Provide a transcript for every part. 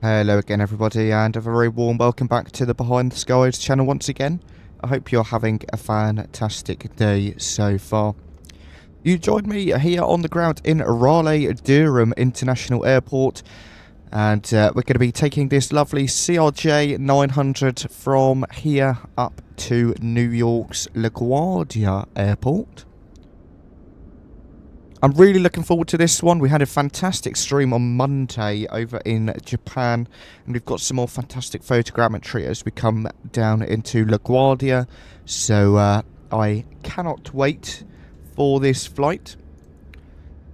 Hello again everybody, and a very warm welcome back to the Behind the Skies channel once again. I hope you're having a fantastic day so far. You joined me here on the ground in Raleigh, Durham International Airport, and we're going to be taking this lovely CRJ-900 from here up to New York's LaGuardia Airport. I'm really looking forward to this one. We had a fantastic stream on Monday over in Japan, and we've got some more fantastic photogrammetry as we come down into LaGuardia. So I cannot wait for this flight.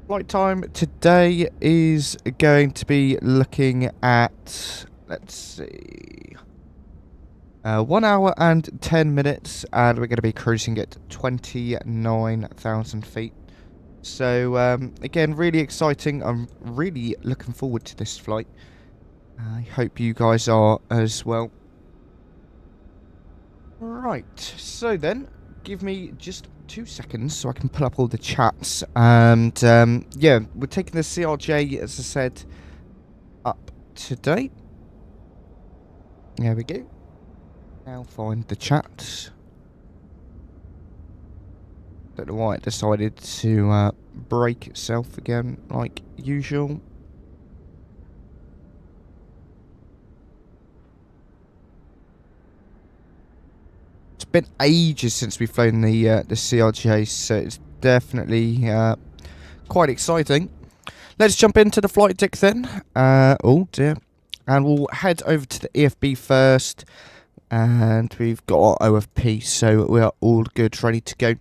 Flight time today is going to be looking at, let's see, 1 hour and 10 minutes, and we're going to be cruising at 29,000 feet. So, again, really exciting. I'm really looking forward to this flight. I hope you guys are as well. Right, so then, give me just 2 seconds so I can pull up all the chats. And, yeah, we're taking the CRJ, as I said, up today. There we go. Now find the chat. Don't know why it decided to break itself again, like usual. It's been ages since we've flown the CRJ, so it's definitely quite exciting. Let's jump into the flight deck then. Oh dear. And we'll head over to the EFB first. And we've got our OFP, so we are all good, ready to go.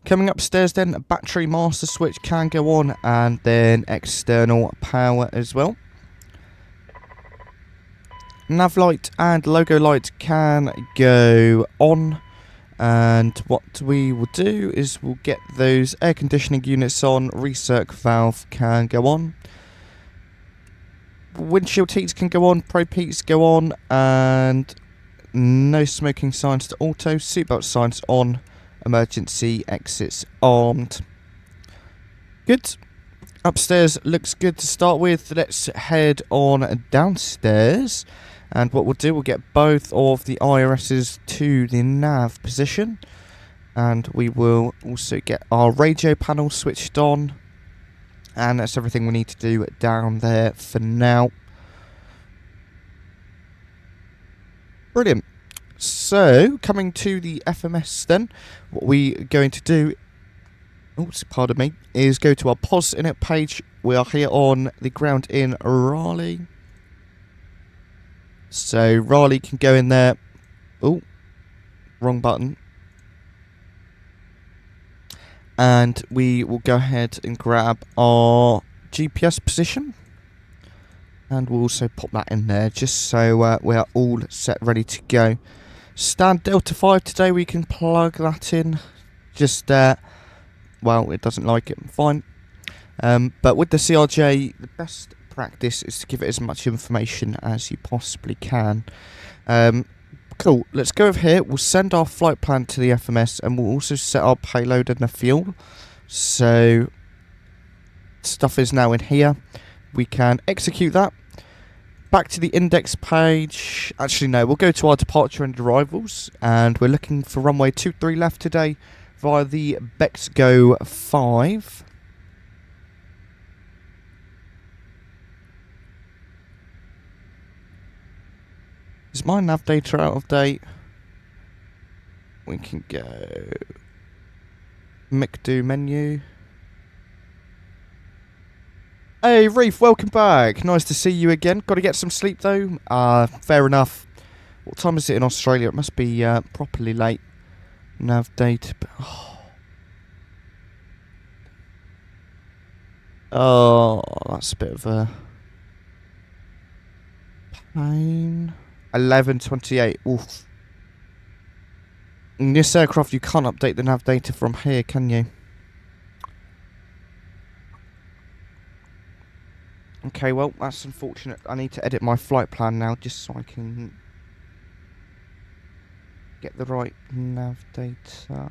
Coming upstairs then, a battery master switch can go on, and then external power as well. Nav light and logo light can go on, and what we will do is we'll get those air conditioning units on, recirc valve can go on. Windshield heats can go on, probe heats go on, and no smoking signs to auto, seatbelt signs on. Emergency exits armed. Good. Upstairs looks good to start with. Let's head on downstairs. And what we'll do, we'll get both of the IRSs to the nav position. And we will also get our radio panel switched on. And that's everything we need to do down there for now. Brilliant. So, coming to the FMS then, what we're going to do, pardon me, is go to our POS init page. We are here on the ground in Raleigh. So, Raleigh can go in there. Oh, wrong button. And we will go ahead and grab our GPS position. And we'll also pop that in there, just so we are all set, ready to go. Stand Delta 5 today, we can plug that in. Just, well, it doesn't like it, fine. But with the CRJ, the best practice is to give it as much information as you possibly can. Cool, let's go over here. We'll send our flight plan to the FMS, and we'll also set our payload and the fuel. So, stuff is now in here. We can execute that. Back to the index page. Actually, no, we'll go to our departure and arrivals. And we're looking for runway 23 left today via the Bexgo 5. Is my nav data out of date? We can go McDo menu. Hey Reef, welcome back. Nice to see you again. Got to get some sleep though. Fair enough. What time is it in Australia? It must be properly late. Nav data. Oh, that's a bit of a pain. 11:28. Oof. In this aircraft, you can't update the nav data from here, can you? Okay, well, that's unfortunate. I need to edit my flight plan now just so I can get the right nav data.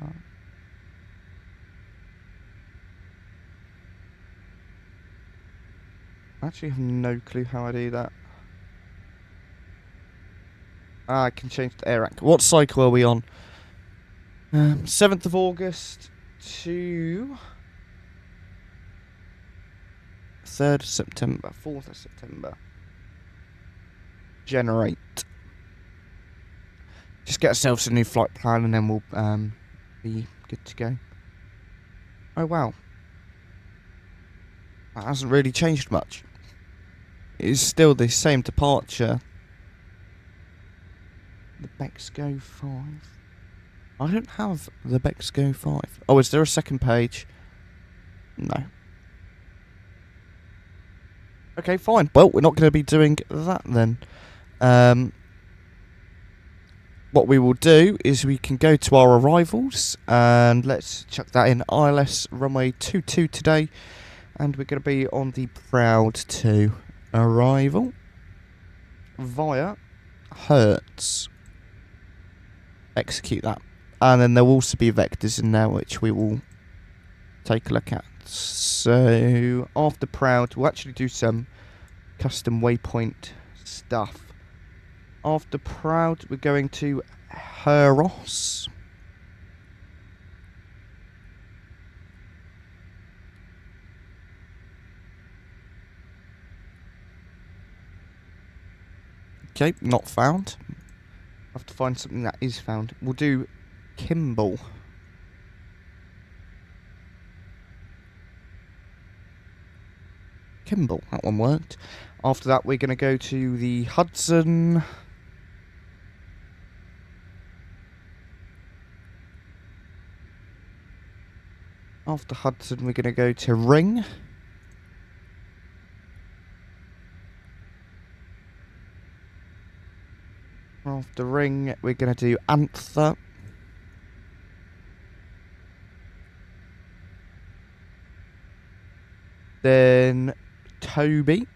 I actually have no clue how I do that. I can change the air anchor. What cycle are we on? 7th of August to 3rd of September, 4th of September. Generate. Just get ourselves a new flight plan and then we'll be good to go. Oh wow. That hasn't really changed much. It is still the same departure. The 𝗵𝗂 5. I don't have the 𝗵𝗂 5. Oh, is there a second page? No. Okay, fine. Well, we're not going to be doing that then. What we will do is we can go to our arrivals and let's chuck that in ILS runway 22 today, and we're going to be on the Proud 2 arrival via Hertz. Execute that, and then there will also be vectors in there which we will take a look at. So after Proud we'll actually do some custom waypoint stuff. After Proud, we're going to 𝗗𝗁. Okay, not found. I have to find something that is found. We'll do Kimball. Kimball, that one worked. After that, we're going to go to the Hudson. After Hudson, we're going to go to Ring. After Ring, we're going to do 𝗪𝗪. Then Toby.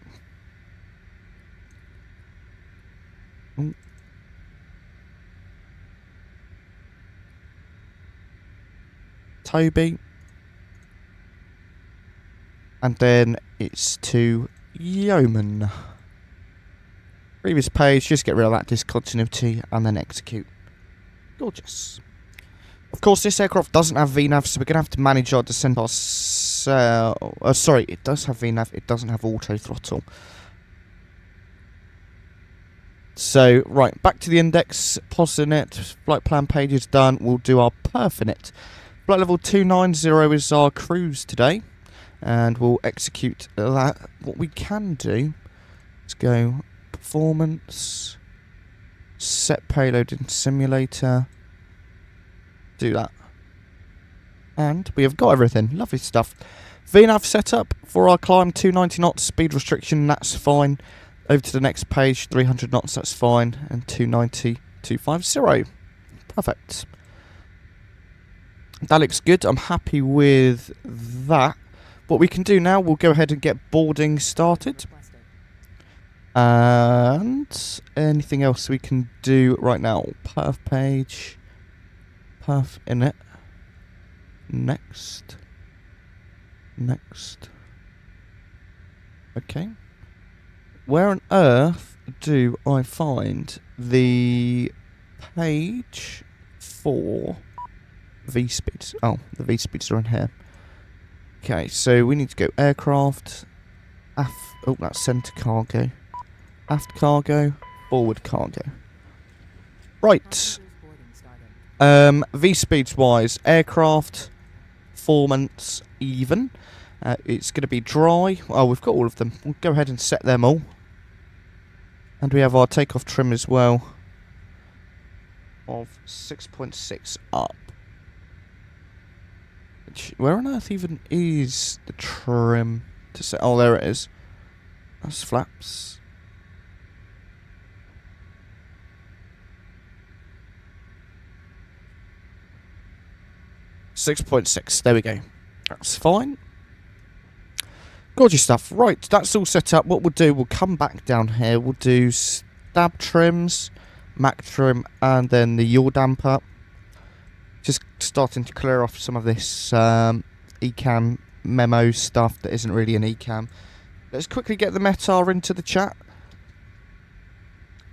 Toby. And then it's to Yeoman. Previous page, just get rid of that discontinuity and then execute. Gorgeous. Of course, this aircraft doesn't have VNAV, so we're going to have to manage our descent ourselves. Sorry, it does have VNAV, it doesn't have auto throttle. So, right, back to the index, Posinet, flight plan page is done. We'll do our Perfinet. Flight level 290 is our cruise today. And we'll execute that. What we can do is go performance, set payload in simulator, do that. And we have got everything. Lovely stuff. VNAV setup for our climb, 290 knots, speed restriction, that's fine. Over to the next page, 300 knots, that's fine. And 290, 250. Perfect. That looks good. I'm happy with that. What we can do now, we'll go ahead and get boarding started. And anything else we can do right now? Perf page. Perf in it. Next. Next. Okay. Where on earth do I find the page for V-speeds? Oh, the V-speeds are in here. Okay, so we need to go aircraft, oh, that's centre cargo, aft cargo, forward cargo. Right. V-speeds wise, aircraft, performance, even. It's going to be dry. Oh, we've got all of them. We'll go ahead and set them all. And we have our takeoff trim as well of 6.6 up. Where on earth even is the trim to set? Oh, there it is. That's flaps. .6. There we go. That's fine. Gorgeous stuff. Right, that's all set up. What we'll do, we'll come back down here. We'll do stab trims, Mac trim, and then the yaw damper. Just starting to clear off some of this ECAM memo stuff that isn't really an ECAM. Let's quickly get the METAR into the chat.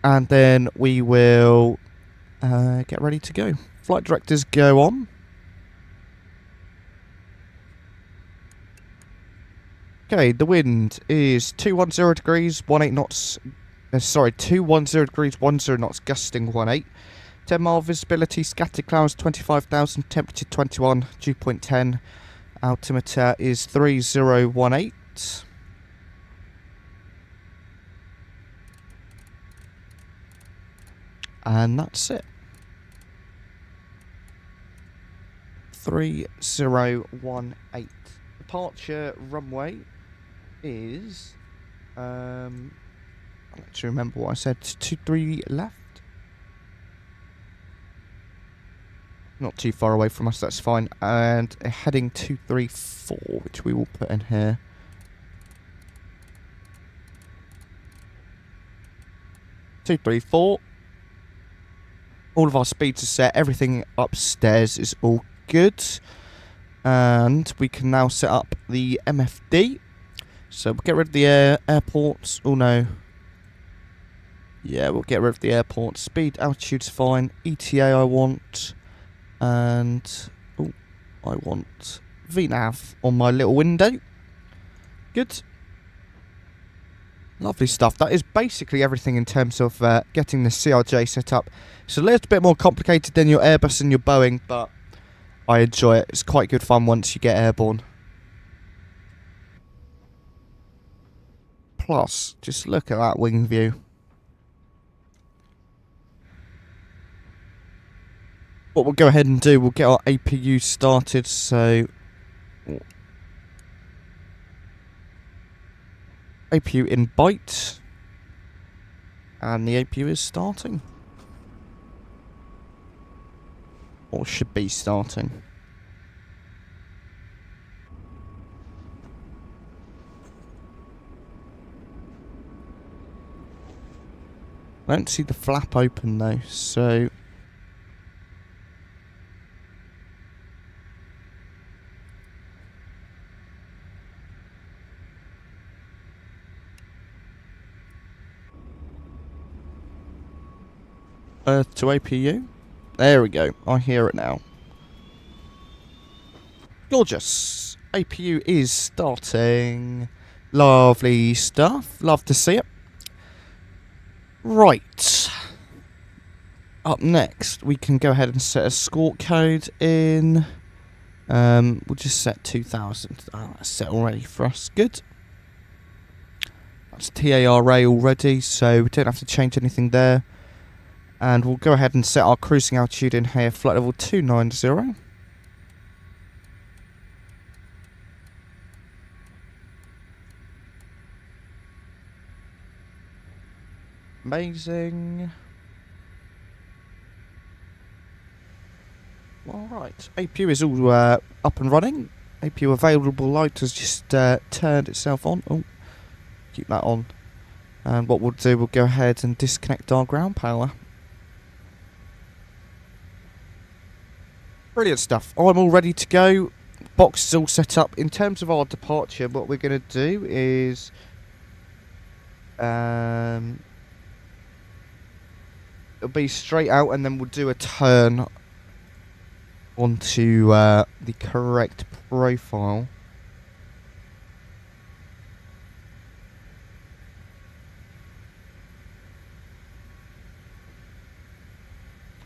And then we will get ready to go. Flight directors go on. Okay, the wind is 210 degrees, 18 knots. 210 degrees, 10 knots, gusting 18. 10-mile visibility, scattered clouds 25,000, temperature 21, dew point 10. Altimeter is 3018. And that's it. 3018. Departure runway is I'll let you remember what I said. 23 left. Not too far away from us, that's fine. And heading 234, which we will put in here. Two, 3, 4. All of our speeds are set. Everything upstairs is all good. And we can now set up the MFD. So we'll get rid of the airports. Oh no. Yeah, we'll get rid of the airports. Speed, altitude's fine. ETA I want. And I want VNAV on my little window. Good. Lovely stuff. That is basically everything in terms of getting the CRJ set up. It's a little bit more complicated than your Airbus and your Boeing, but I enjoy it. It's quite good fun once you get airborne. Plus, just look at that wing view. What we'll go ahead and do, we'll get our APU started, so APU in byte, and the APU is starting, or should be starting. I don't see the flap open though, so Earth to APU. There we go. I hear it now. Gorgeous. APU is starting. Lovely stuff. Love to see it. Right. Up next, we can go ahead and set a escort code in. We'll just set 2000. Oh, that's set already for us. Good. That's TARA already, so we don't have to change anything there. And we'll go ahead and set our cruising altitude in here, flight level 290. Amazing. Alright, APU is all up and running. APU available light has just turned itself on. Oh, keep that on. And what we'll do, we'll go ahead and disconnect our ground power. Brilliant stuff. I'm all ready to go. Box is all set up. In terms of our departure, what we're going to do is it'll be straight out, and then we'll do a turn onto the correct profile.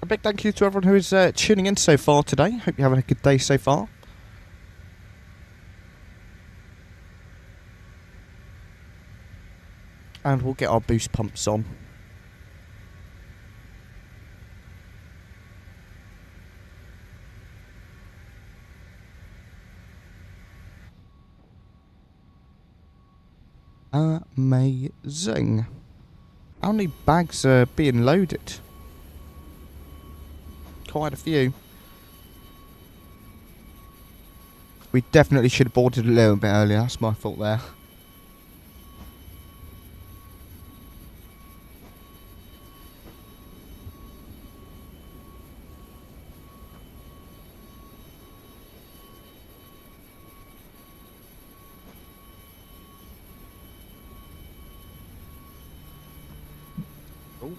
A big thank you to everyone who is tuning in so far today. Hope you're having a good day so far. And we'll get our boost pumps on. Amazing. How many bags are being loaded? Quite a few. We definitely should have boarded a little bit earlier. That's my fault there. Oh.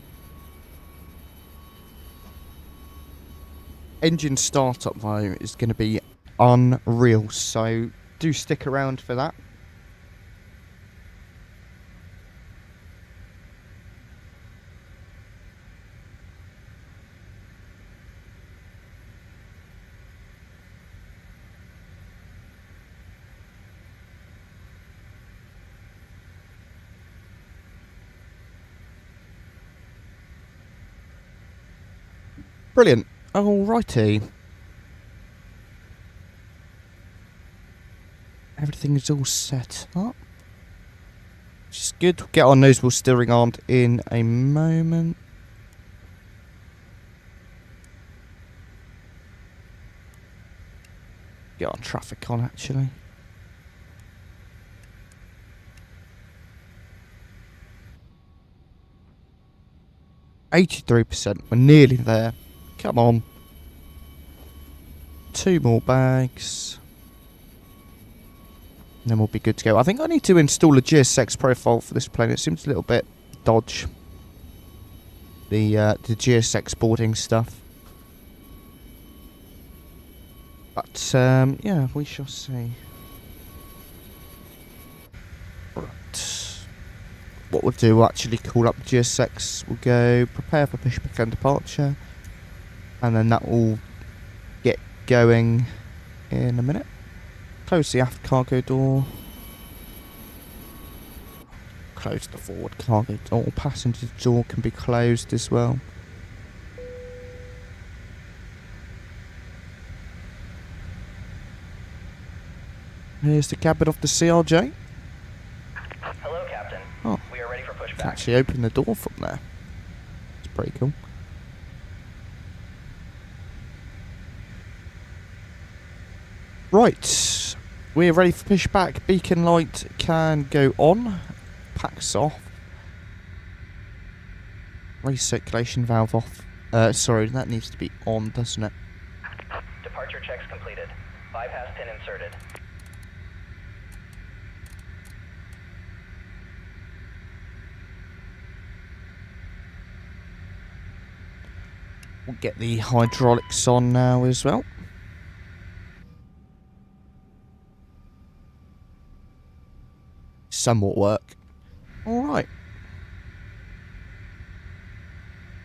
Engine startup though is going to be unreal, so do stick around for that. Brilliant. Alrighty. Everything is all set up. Which is good. We'll get our nose wheel steering armed in a moment. Get our traffic on actually. %. We're nearly there. Come on. 2 more bags. And then we'll be good to go. I think I need to install a GSX profile for this plane. It seems a little bit dodge. The GSX boarding stuff. But, yeah, we shall see. Right. What we'll do, we'll actually call up GSX. We'll go prepare for push back and departure. And then that will get going in a minute. Close the aft cargo door. Close the forward cargo door. Passenger door can be closed as well. Here's the cabin of the CRJ. Hello, Captain. Oh, we are ready for pushback. Can actually open the door from there. It's pretty cool. Right, we're ready for pushback. Beacon light can go on. Packs off. Recirculation valve off. Sorry, that needs to be on, doesn't it? Departure checks completed. Bypass pin inserted. We'll get the hydraulics on now as well. Somewhat work. Alright.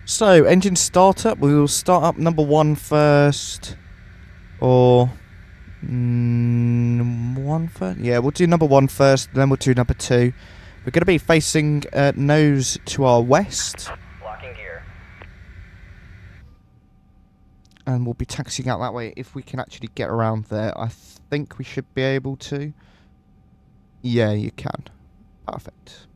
So, engine startup. We will start up number 1 first. Or... one first? Yeah, we'll do number 1 first, then we'll do number 2. We're going to be facing nose to our west. Locking gear. And we'll be taxiing out that way if we can actually get around there. I think we should be able to. Yeah, you can. Perfect.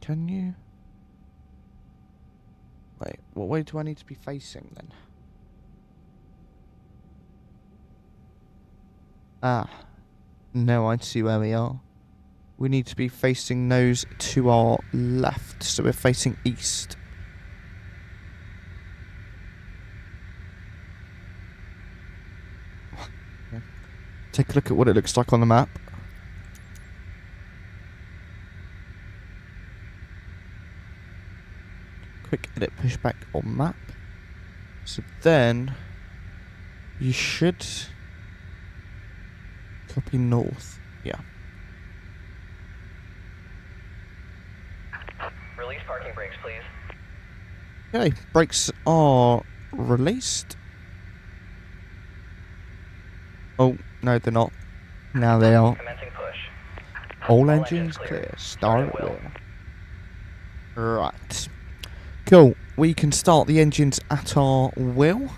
Can you? Wait, what way do I need to be facing then? Ah, no, I see where we are. We need to be facing nose to our left, so we're facing east. Okay. Take a look at what it looks like on the map. Quick edit pushback on map. So then you should copy north. Yeah. Release parking brakes, please. Okay, brakes are released. Oh, no, they're not. Now they are. Commencing push. All engines clear. Start at will. Right. Cool. We can start the engines at our will.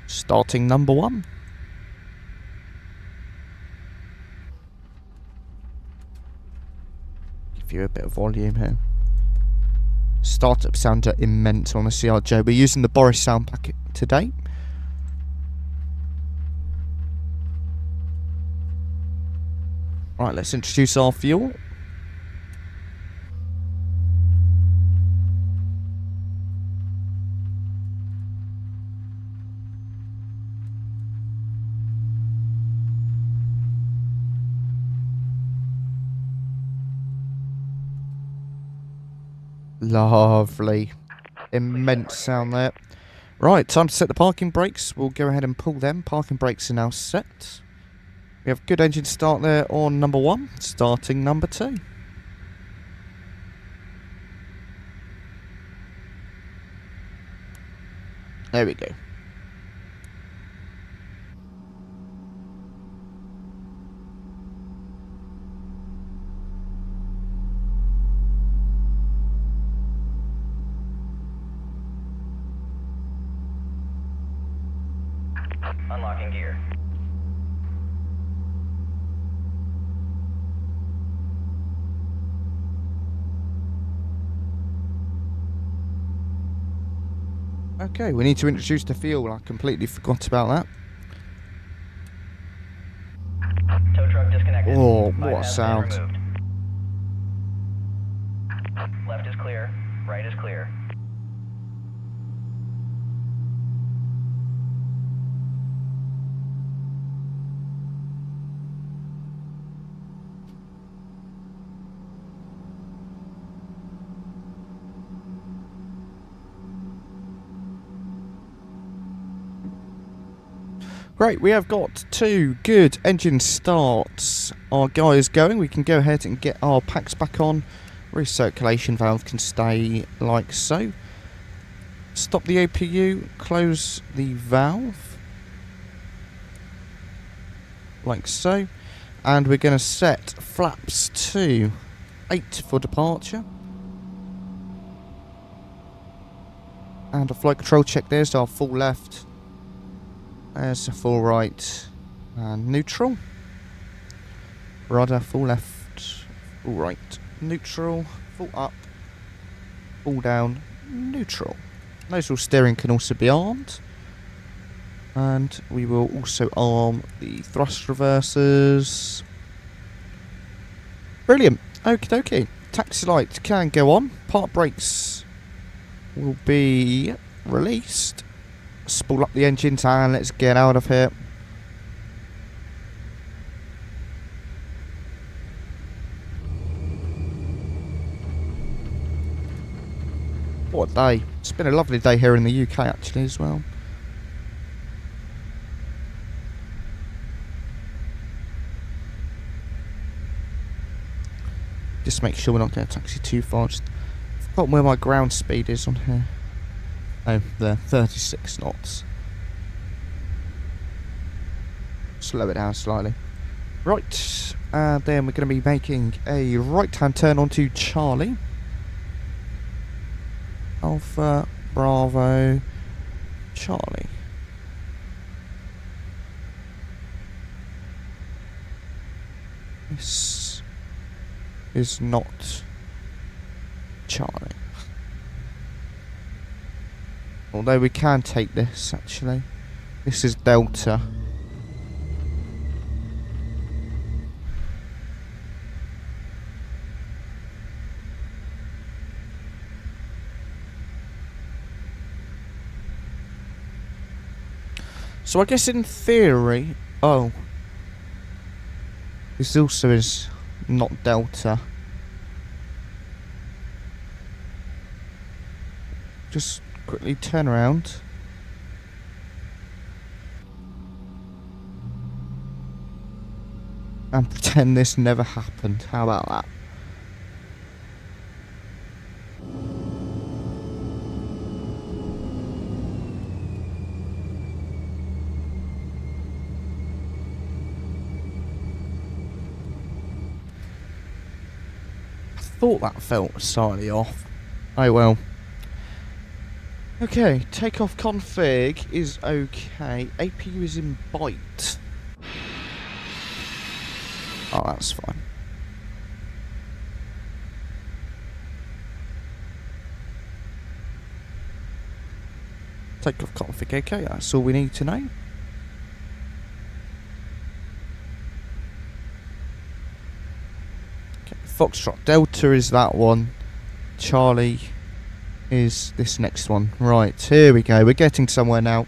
Starting number 1. Give you a bit of volume here. Startup sounds are immense on a CRJ. We're using the Boris sound packet today. Right, let's introduce our fuel. Lovely. Immense sound there. Right, time to set the parking brakes. We'll go ahead and pull them. Parking brakes are now set. We have good engine start there on number 1. Starting number 2. There we go. Unlocking gear. Okay, we need to introduce the fuel. I completely forgot about that. Tow truck disconnected. Oh, what a Bypass sound. removed. Left is clear. Right is clear. Great, we have got 2 good engine starts. Our guy is going. We can go ahead and get our packs back on. Recirculation valve can stay like so. Stop the APU, close the valve. Like so. And we're going to set flaps to 8 for departure. And a flight control check. There's our full left. There's a full right and neutral. Rudder, full left, full right, neutral, full up, full down, neutral. Nozzle steering can also be armed. And we will also arm the thrust reversers. Brilliant. Okie dokie. Taxi light can go on. Park brakes will be released. Spool up the engines and let's get out of here. What a day. It's been a lovely day here in the UK actually as well. Just make sure we're not going to taxi too far. Just forgotten where my ground speed is on here. Oh, there, 36 knots. Slow it down slightly. Right, and then we're going to be making a right-hand turn onto Charlie. Alpha, Bravo, Charlie. This is not Charlie. Although we can take this, actually. This is Delta. So I guess in theory... Oh. This also is not Delta. Just quickly turn around. And pretend this never happened. How about that? I thought that felt slightly off. Oh well. Okay, takeoff config is okay. APU is in byte. Oh, that's fine. Takeoff config, okay, that's all we need to know. Okay, Foxtrot Delta is that one. Charlie is this next one. Right, here we go. We're getting somewhere now.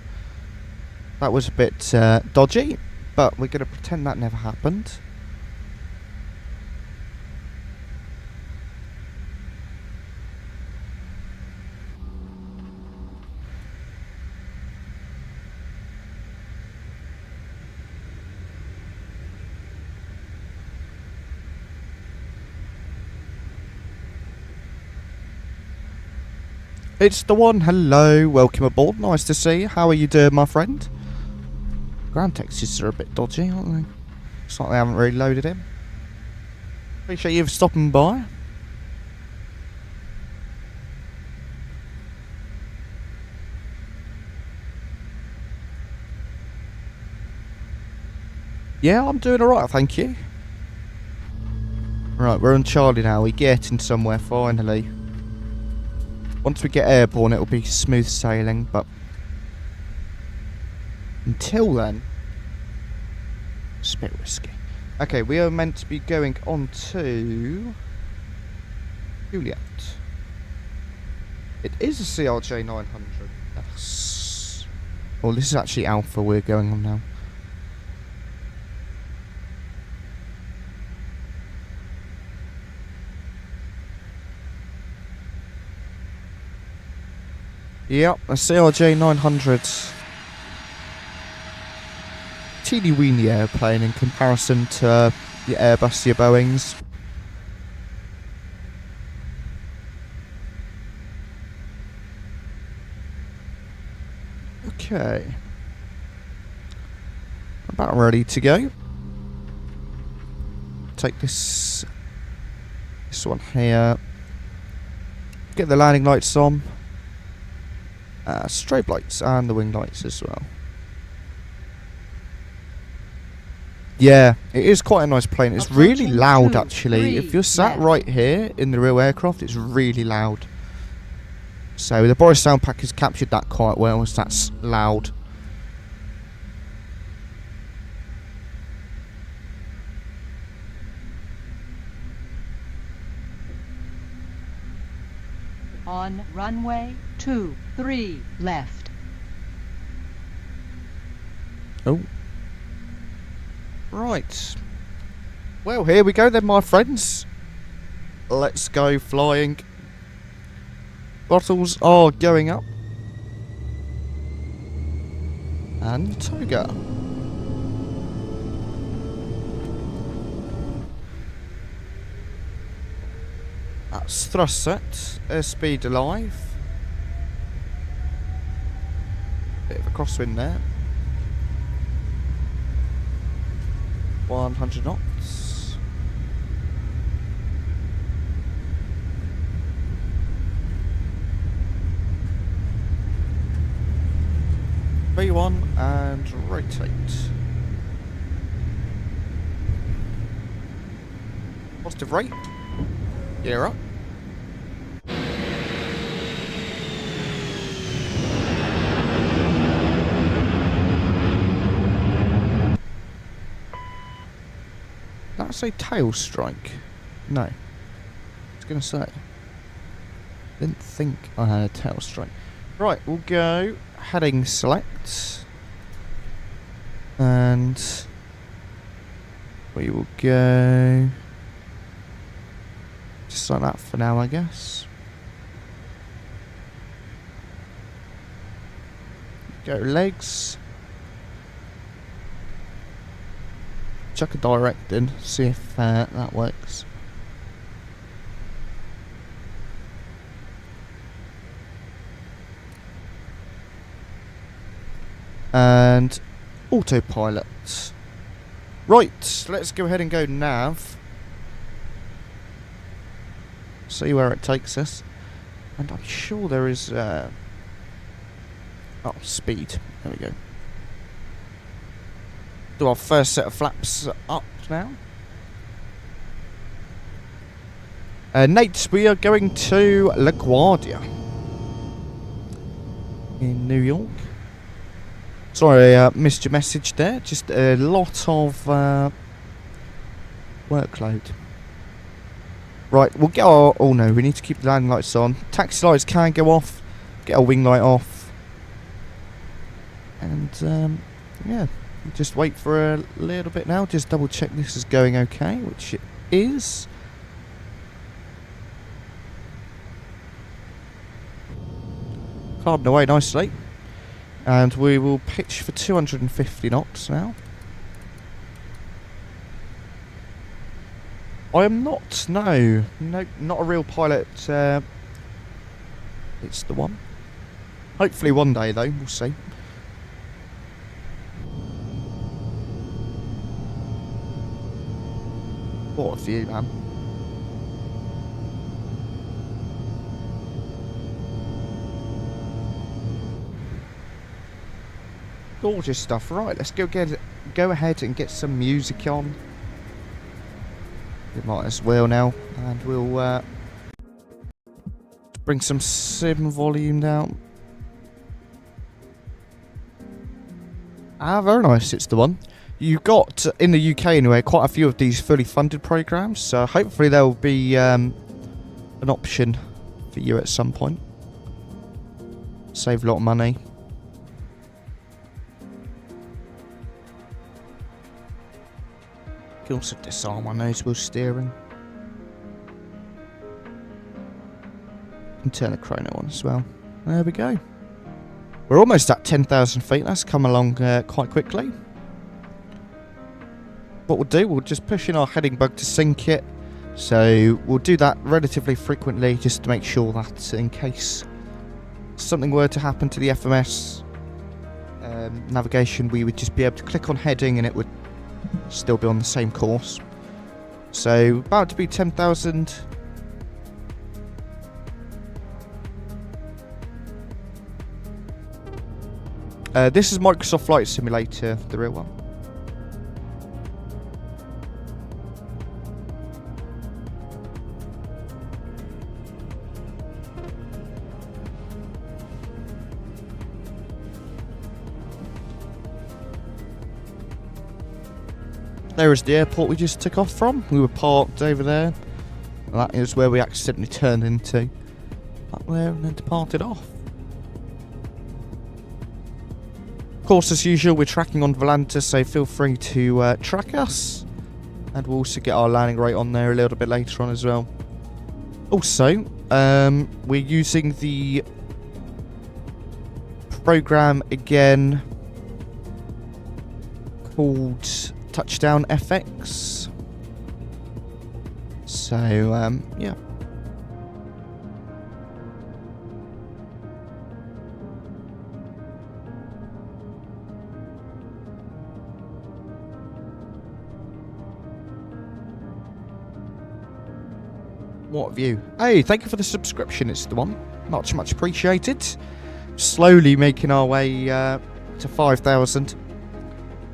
That was a bit dodgy, but we're going to pretend that never happened. It's the one. Hello, welcome aboard. Nice to see you. How are you doing, my friend? Ground textures are a bit dodgy, aren't they? Looks like they haven't really loaded in. Appreciate you for stopping by. Yeah, I'm doing alright, thank you. Right, we're on Charlie now. We're getting somewhere, finally. Once we get airborne, it'll be smooth sailing, but until then, it's a bit risky. Okay, we are meant to be going on to Juliet. It is a CRJ 900. Yes. Well, this is actually Alpha we're going on now. Yep, a CRJ 900. Teeny weeny airplane in comparison to your Airbus, your Boeings. Okay. About ready to go. Take this one here. Get the landing lights on. Strobe lights and the wing lights as well. Yeah, it is quite a nice plane. It's really loud actually. If you're sat right here in the real aircraft, it's really loud. So the Boris sound pack has captured that quite well, as that's loud. On runway 23 left. Oh. Right. Well, here we go then, my friends. Let's go flying. Bottles are going up. And Toga. That's thrust set. Airspeed alive. Bit of a crosswind there. 100 knots. V1 and rotate. Positive rate. Gear up. That's a tail strike. No. I was going to say. Didn't think I had a tail strike. Right, we'll go heading select. And we will go just like that for now, I guess. Go legs. Chuck a direct in, see if that works. And autopilot. Right, let's go ahead and go nav. See where it takes us. And I'm sure there is oh, speed. There we go. Do our first set of flaps up now. Nate, we are going to LaGuardia in New York. Sorry, I missed your message there. Just a lot of workload. Right, we'll get our... Oh no, we need to keep the landing lights on. Taxi lights can go off. Get our wing light off. And, yeah. Just wait for a little bit now. Just double check this is going okay, which it is. Carding away nicely. And we will pitch for 250 knots now. I am not, no, not a real pilot It's the one. Hopefully one day, though. We'll see. What a view, man. Gorgeous stuff. Right, let's go ahead and get some music on. We might as well now, and we'll bring some sim volume down. Ah, very nice. It's the one. You've got, in the UK anyway, quite a few of these fully funded programs, so hopefully there will be an option for you at some point. Save a lot of money. You can also disarm on those wheel steering. And turn the chrono on as well. There we go. We're almost at 10,000 feet. That's come along quite quickly. What we'll do, we'll just push in our heading bug to sync it. So we'll do that relatively frequently just to make sure that in case something were to happen to the FMS navigation, we would just be able to click on heading and it would still be on the same course. So about to be 10,000. This is Microsoft Flight Simulator, the real one. There is the airport we just took off from. We were parked over there. That is where we accidentally turned into. Up there and then departed off. Of course, as usual, we're tracking on Volanta, so feel free to track us. And we'll also get our landing rate on there a little bit later on as well. Also, we're using the program again called Touchdown FX. So, yeah. What a view. Hey, thank you for the subscription. It's the one. Much, much appreciated. Slowly making our way to 5,000.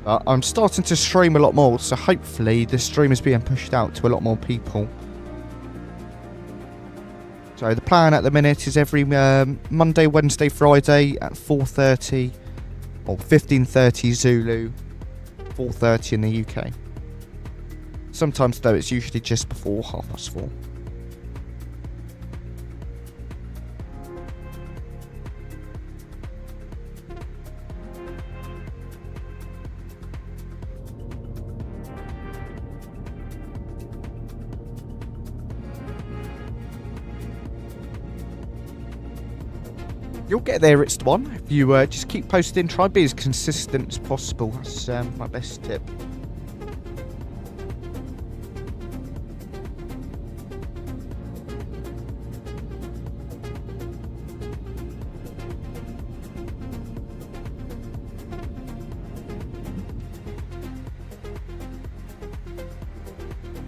I'm starting to stream a lot more, so hopefully this stream is being pushed out to a lot more people. So the plan at the minute is every Monday, Wednesday, Friday at 4:30 or 15:30 Zulu, 4:30 in the UK. Sometimes though it's usually just before 4:30. You'll get there, it's the one. If you just keep posting, try to be as consistent as possible. That's my best tip.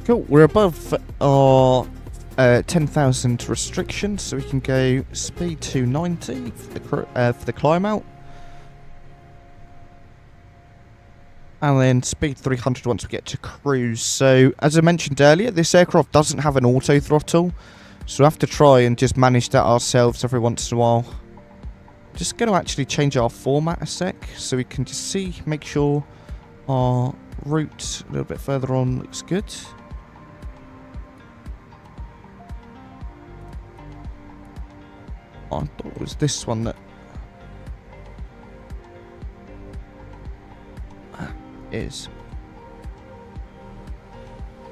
Cool, we're above our 10,000 restrictions, so we can go speed 290 for the climb out, and then speed 300 once we get to cruise. So as I mentioned earlier, this aircraft doesn't have an auto throttle, so we have to try and just manage that ourselves every once in a while. Just going to actually change our format a sec so we can just make sure our route a little bit further on looks good. I thought it was this one that is.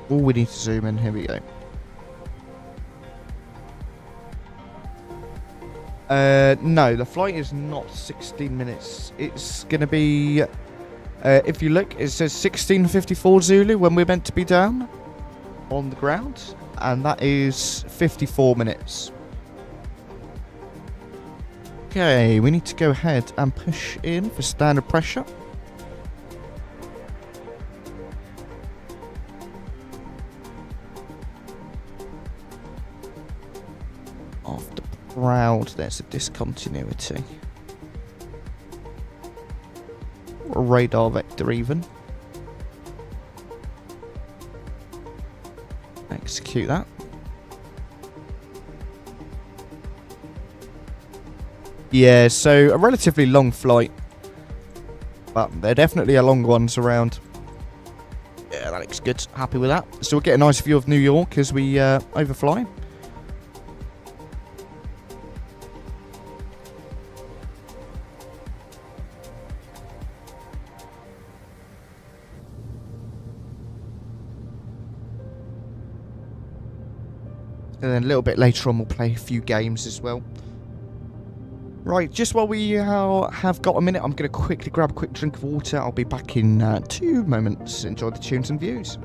Oh, we need to zoom in. Here we go. No, the flight is not 16 minutes. It's going to be, if you look, it says 16:54 Zulu when we're meant to be down on the ground, and that is 54 minutes. Okay, we need to go ahead and push in for standard pressure. After proud, there's a discontinuity. Or a radar vector even. Execute that. Yeah, so a relatively long flight. But there are definitely a long ones around. Yeah, that looks good. Happy with that. So we'll get a nice view of New York as we overfly. And then a little bit later on we'll play a few games as well. Right, just while we have got a minute, I'm going to quickly grab a quick drink of water. I'll be back in 2 moments. Enjoy the tunes and views.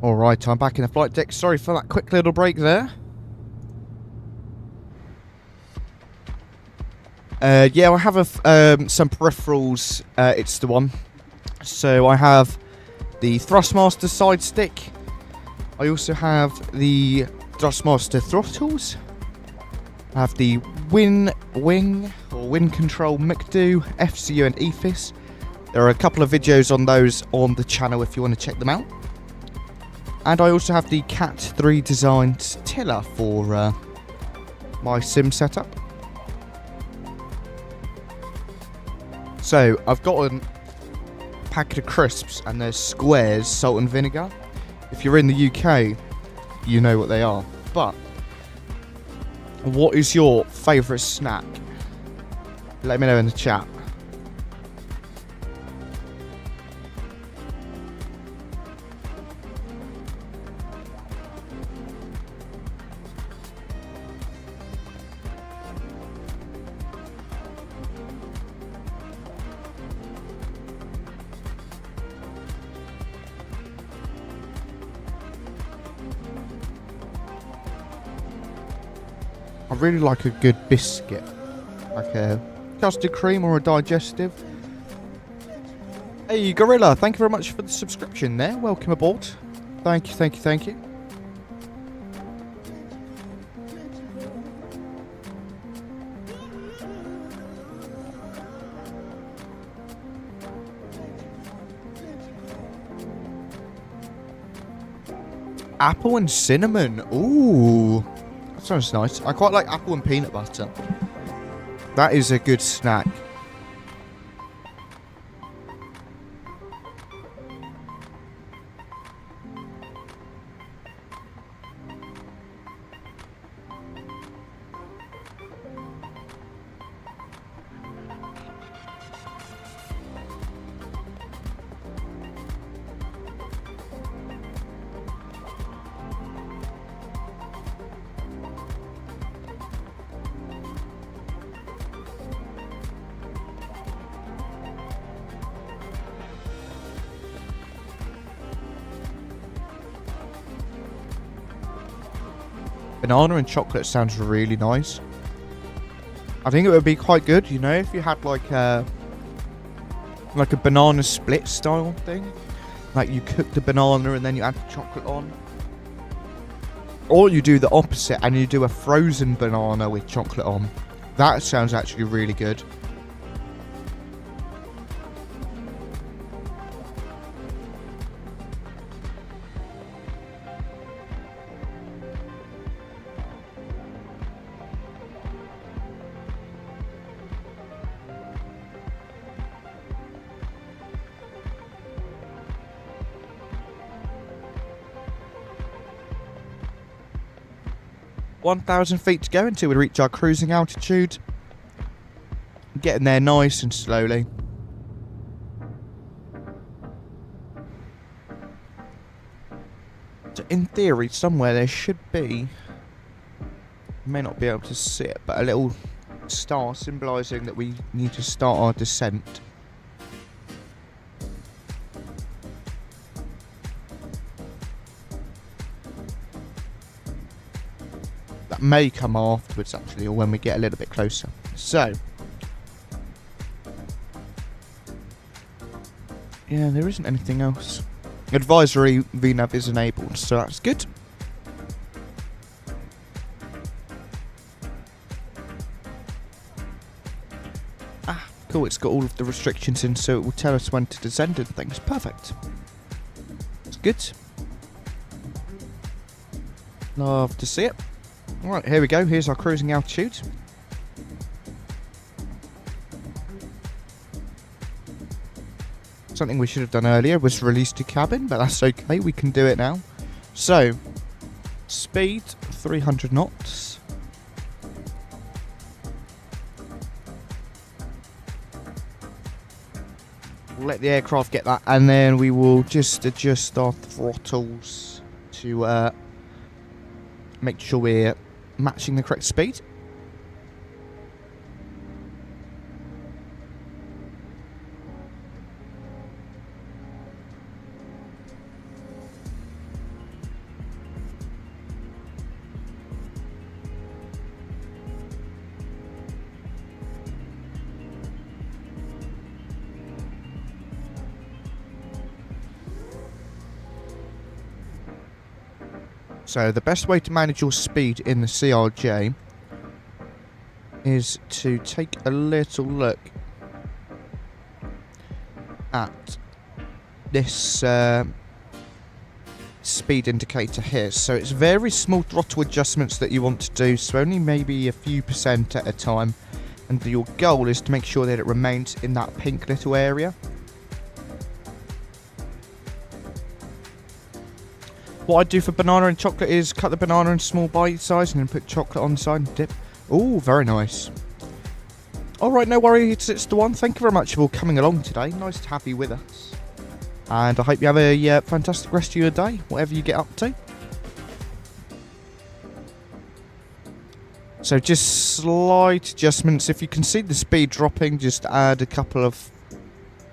Alright, I'm back in the flight deck. Sorry for that quick little break there. Yeah, I have some peripherals. It's the one. So I have the Thrustmaster side stick. I also have the Thrustmaster throttles. I have the Wing Control McDo, FCU and EFIS. There are a couple of videos on those on the channel if you want to check them out. And I also have the Cat 3 designed tiller for my sim setup. So I've got a packet of crisps and they're squares, salt and vinegar. If you're in the UK, you know what they are. But what is your favourite snack? Let me know in the chat. I really like a good biscuit, like a custard cream or a digestive. Hey, Gorilla, thank you very much for the subscription there. Welcome aboard. Thank you, thank you, thank you. Apple and cinnamon. Ooh, that sounds nice. I quite like apple and peanut butter. That is a good snack. Banana and chocolate sounds really nice. I think it would be quite good, you know, if you had like a banana split style thing. Like you cook the banana and then you add the chocolate on. Or you do the opposite and you do a frozen banana with chocolate on. That sounds actually really good. ,1,000 feet to go until we reach our cruising altitude. Getting there nice and slowly. So in theory, somewhere there should be, may not be able to see it, but a little star symbolising that we need to start our descent. May come afterwards actually, or when we get a little bit closer. So yeah, there isn't anything else. Advisory VNAV is enabled, so that's good. Ah, cool, it's got all of the restrictions in, so it will tell us when to descend and things. Perfect. It's good. Love to see it. Alright, here we go. Here's our cruising altitude. Something we should have done earlier was release to cabin, but that's okay. We can do it now. So, speed 300 knots. We'll let the aircraft get that, and then we will just adjust our throttles to make sure we're matching the correct speed. So the best way to manage your speed in the CRJ is to take a little look at this speed indicator here. So it's very small throttle adjustments that you want to do, so only maybe a few percent at a time, and your goal is to make sure that it remains in that pink little area. What I do for banana and chocolate is cut the banana in small bite size and then put chocolate on the side and dip. Oh, very nice. Alright, no worries, it's the one. Thank you very much for coming along today. Nice to have you with us. And I hope you have a fantastic rest of your day, whatever you get up to. So just slight adjustments. If you can see the speed dropping, just add a couple of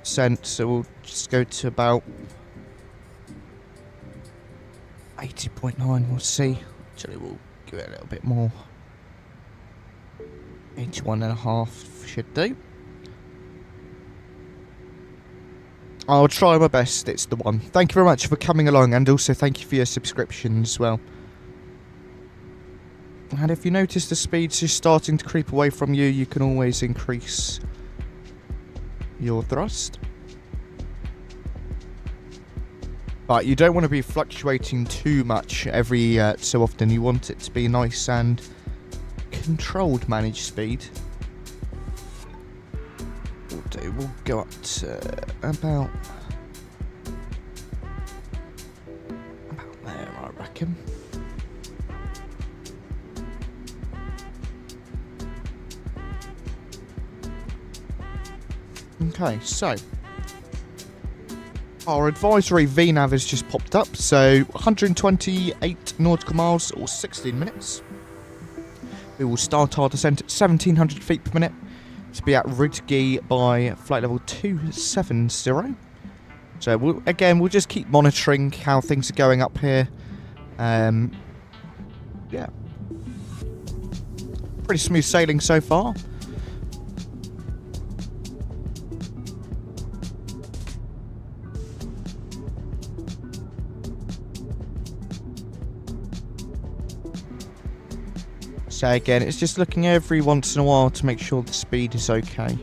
cents. So we'll just go to about 80.9, we'll see. Actually, we'll give it a little bit more. 81.5 should do. I'll try my best. It's the one. Thank you very much for coming along, and also thank you for your subscription as well. And if you notice the speed's just starting to creep away from you, you can always increase your thrust. But you don't want to be fluctuating too much every so often. You want it to be nice and controlled managed speed. We'll go up to about there, I reckon. Okay, so our advisory VNAV has just popped up, so 128 nautical miles or 16 minutes. We will start our descent at 1700 feet per minute to be at 𝗏𝗂𝐾 by flight level 270. So we'll just keep monitoring how things are going up here. Yeah, pretty smooth sailing so far. So again, it's just looking every once in a while to make sure the speed is okay.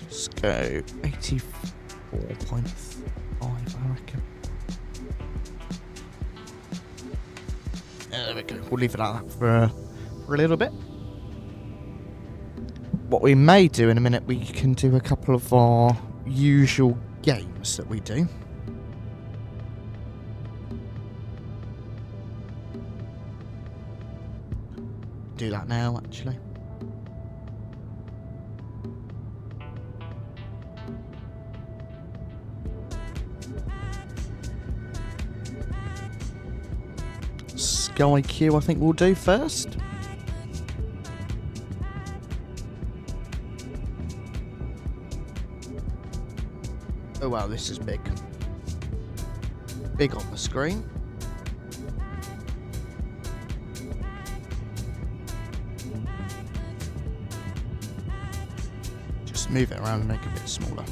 Just go 84.5, I reckon. There we go. We'll leave it at that for a little bit. What we may do in a minute, we can do a couple of our usual games that we do. Do that now, actually. 𝗏𝗏, I think we'll do first. Oh wow, this is big. Big on the screen. Move it around and make it a bit smaller.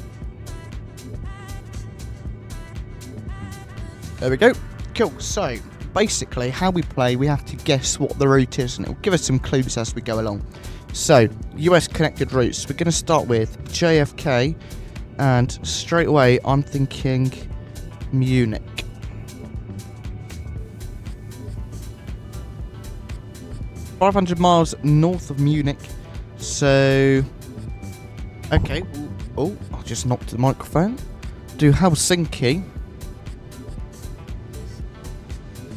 There we go. Cool. So basically how we play, we have to guess what the route is, and it will give us some clues as we go along. So US connected routes, we're going to start with JFK, and straight away I'm thinking Munich. $500 miles north of Munich. So okay, oh, I just knocked the microphone. Do Helsinki.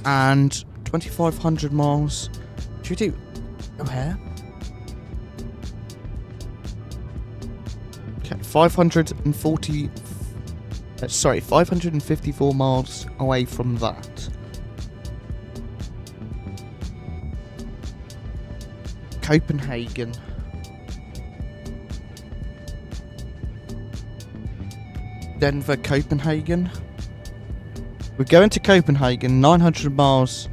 And 2,500 miles. Should we do O'Hare? Okay, 554 miles away from that. Copenhagen. Denver, Copenhagen. We're going to Copenhagen, 900 miles.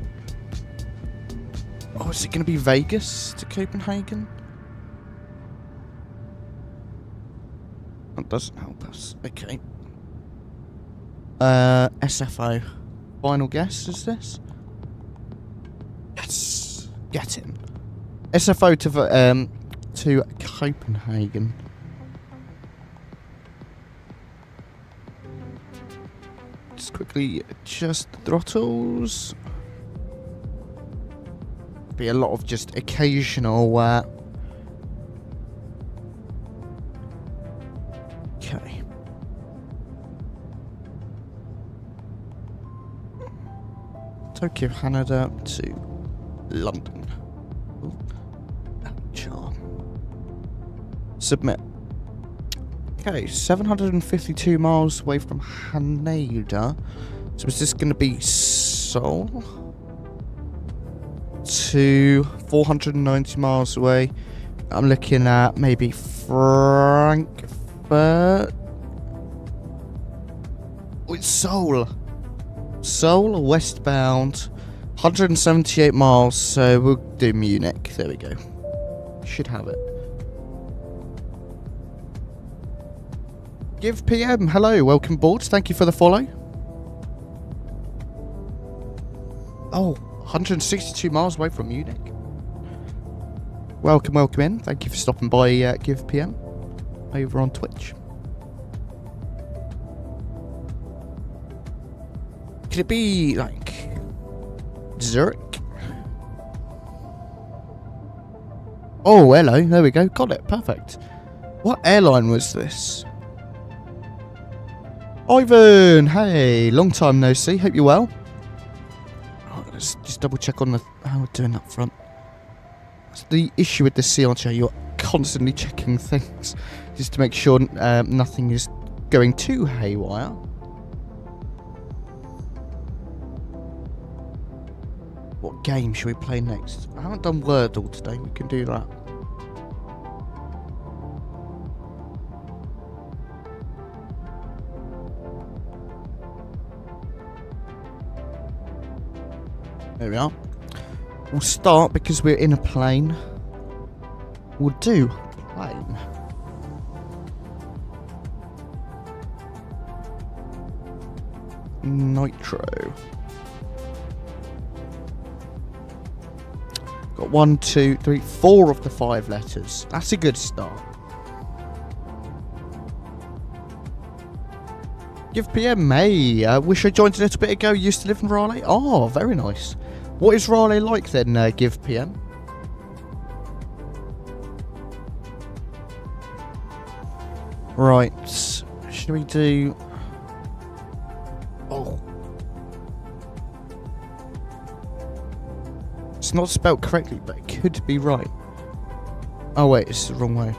Oh, is it going to be Vegas to Copenhagen? That doesn't help us. Okay. SFO. Final guess, is this? Yes! Get in. SFO to Copenhagen. Just quickly adjust the throttles. Be a lot of just occasional okay. Tokyo, Canada to London. Charm. Submit. Okay, 752 miles away from Haneda. So is this going to be Seoul? To 490 miles away. I'm looking at maybe Frankfurt. Oh, it's Seoul. Seoul, westbound. 178 miles, so we'll do Munich. There we go. Should have it. 𝗵𝗶𝗶𝗶𝗶, hello, welcome aboard. Thank you for the follow. Oh, 162 miles away from Munich. Welcome in. Thank you for stopping by 𝗵𝗶𝗶𝗶 over on Twitch. Could it be like Zurich? Oh, hello. There we go. Got it. Perfect. What airline was this? Ivan, hey, long time no see. Hope you're well. Oh, let's just double check on how we're doing up front. That's the issue with the CRJ. You're constantly checking things just to make sure nothing is going too haywire. What game should we play next? I haven't done Wordle today. We can do that. There we are. We'll start because we're in a plane. We'll do plane. Nitro. Got 1, 2, 3, 4 of the 5 letters. That's a good start. 𝗵𝗶𝗶𝗶, hey, wish I joined a little bit ago. Used to live in Raleigh. Oh, very nice. What is Raleigh like then, 𝗵𝗶𝗶𝗶? Right. Should we do... Oh. It's not spelled correctly, but it could be right. Oh wait, it's the wrong way.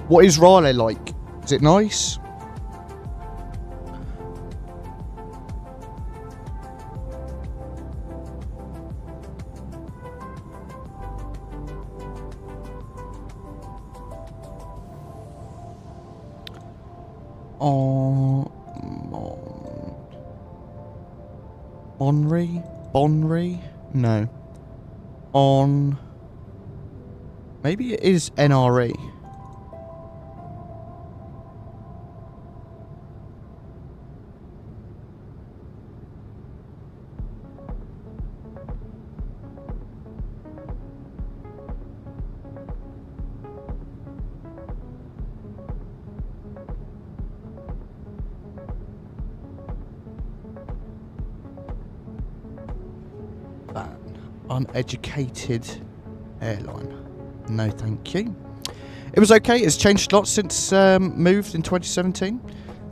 What is Raleigh like? Is it nice? Bonry? No. On... Maybe it is NRE. Uneducated airline. No, thank you. It was okay. It's changed a lot since moved in 2017.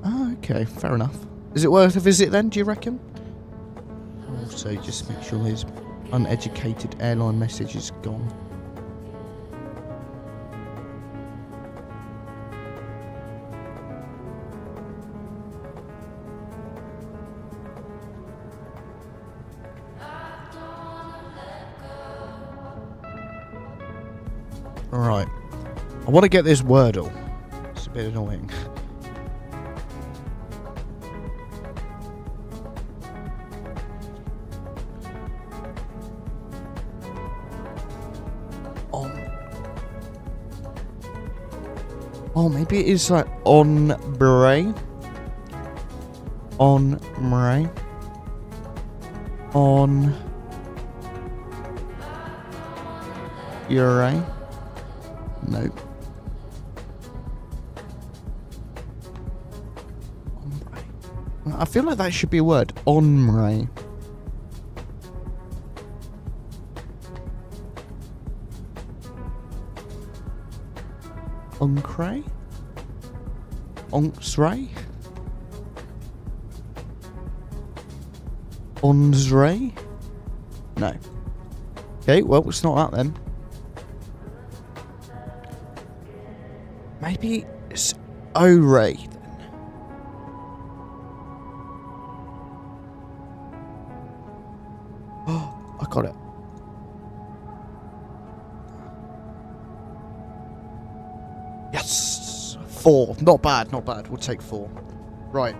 Oh, okay, fair enough. Is it worth a visit then, do you reckon? Also, just make sure his uneducated airline message is gone. Right. I want to get this Wordle. It's a bit annoying. Oh, maybe it is like ombre. Ombre. On. Ure. Nope. Ombre. I feel like that should be a word. Ombre. Oncre? Onxray? Onzray? No. Okay, well, it's not that then. Maybe it's O-Ray then. Oh, I got it. Yes! 4. Not bad, not bad. We'll take 4. Right.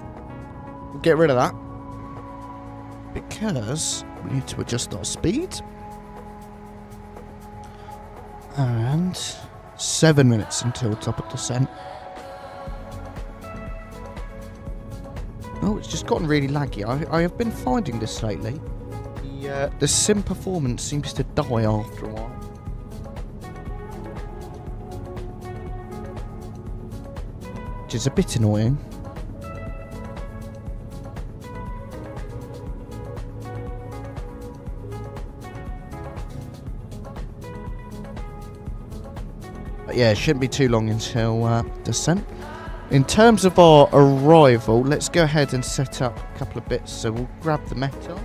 We'll get rid of that. Because we need to adjust our speed. And 7 minutes until top of descent. Oh, it's just gotten really laggy. I have been finding this lately. The sim performance seems to die after a while. Which is a bit annoying. But yeah, it shouldn't be too long until descent. In terms of our arrival, let's go ahead and set up a couple of bits. So we'll grab the metal.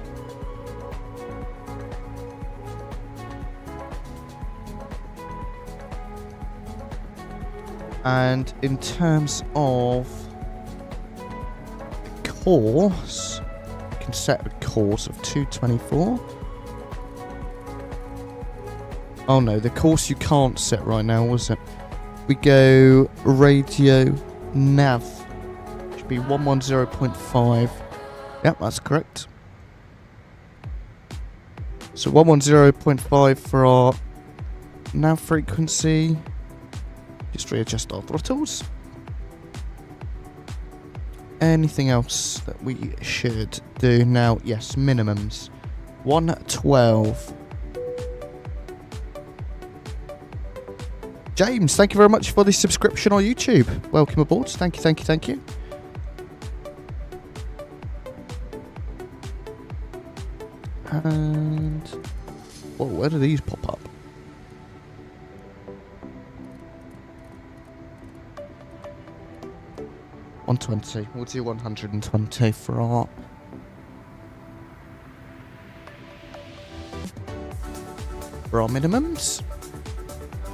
And in terms of the course, we can set a course of 224. Oh no, the course you can't set right now, was it? We go radio nav. Should be 110.5. Yep, that's correct. So 110.5 for our nav frequency. Just readjust our throttles. Anything else that we should do now? Yes, minimums. 112. James, thank you very much for the subscription on YouTube. Welcome aboard. Thank you, thank you, thank you. And whoa, where do these pop up? $120. We'll do 120 for our minimums.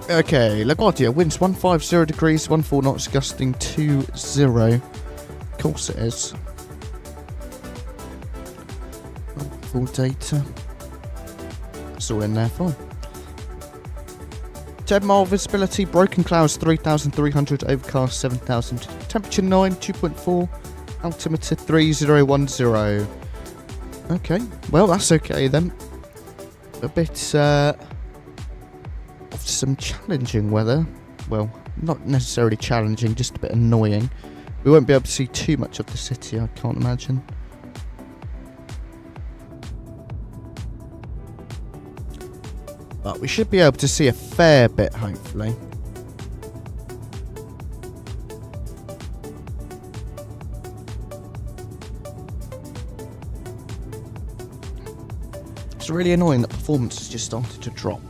Okay, LaGuardia, winds 150 degrees, 14 knots, gusting 20. Of course it is. Full data. That's all in there for. 10 mile visibility, broken clouds 3,300, overcast 7,000, temperature 9, 2.4, altimeter 3010. Okay, well that's okay then. A bit of some challenging weather. Well, not necessarily challenging, just a bit annoying. We won't be able to see too much of the city, I can't imagine. But we should be able to see a fair bit, hopefully. It's really annoying that performance has just started to drop.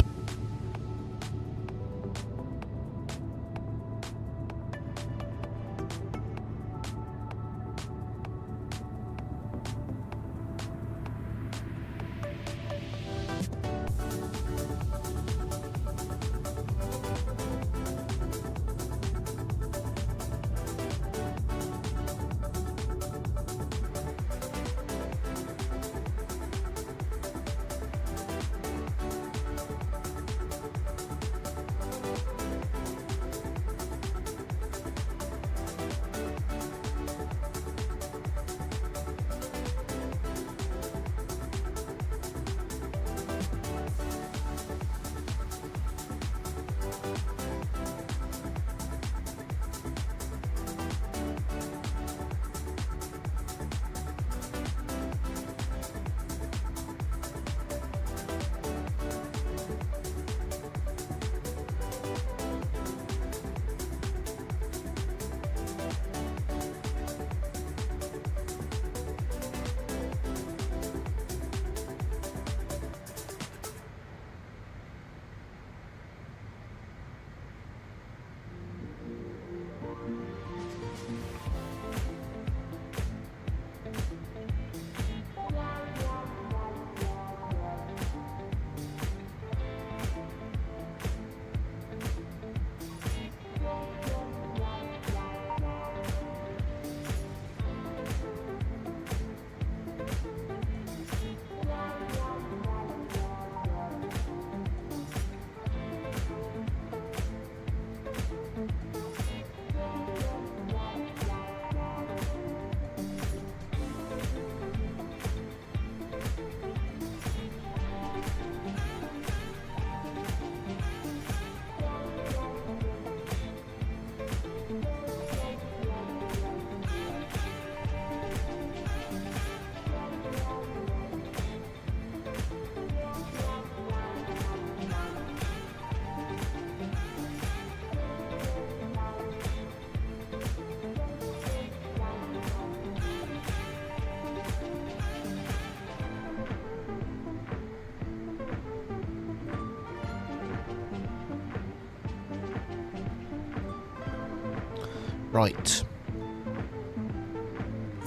Right.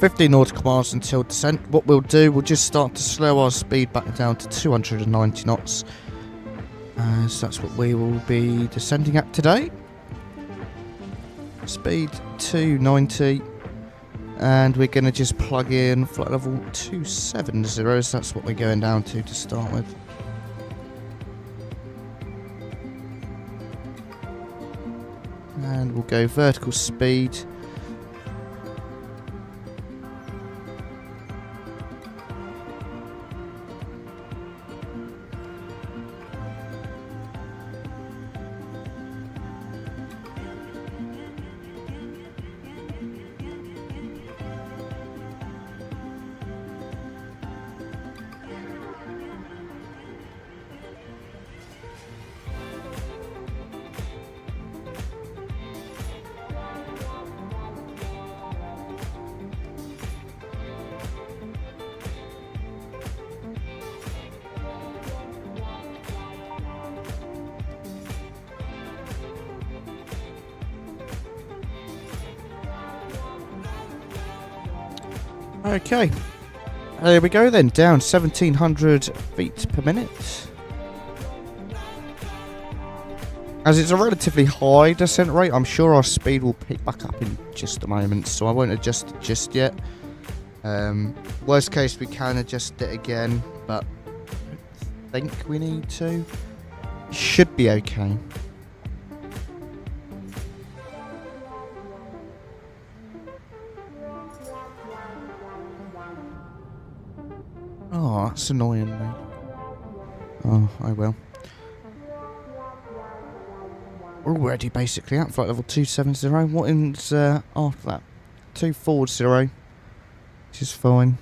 15 nautical miles until descent. What we'll do, we'll just start to slow our speed back down to 290 knots. So that's what we will be descending at today. Speed 290. And we're going to just plug in flight level 270. So that's what we're going down to start with. And we'll go vertical speed. Okay, there we go then, down 1700 feet per minute. As it's a relatively high descent rate, I'm sure our speed will pick back up in just a moment, so I won't adjust it just yet. Worst case, we can adjust it again, but I think we need to. Should be okay. Oh, that's annoying me. Oh, I will. We're already basically at flight level 270. What is after that? 240, which is fine.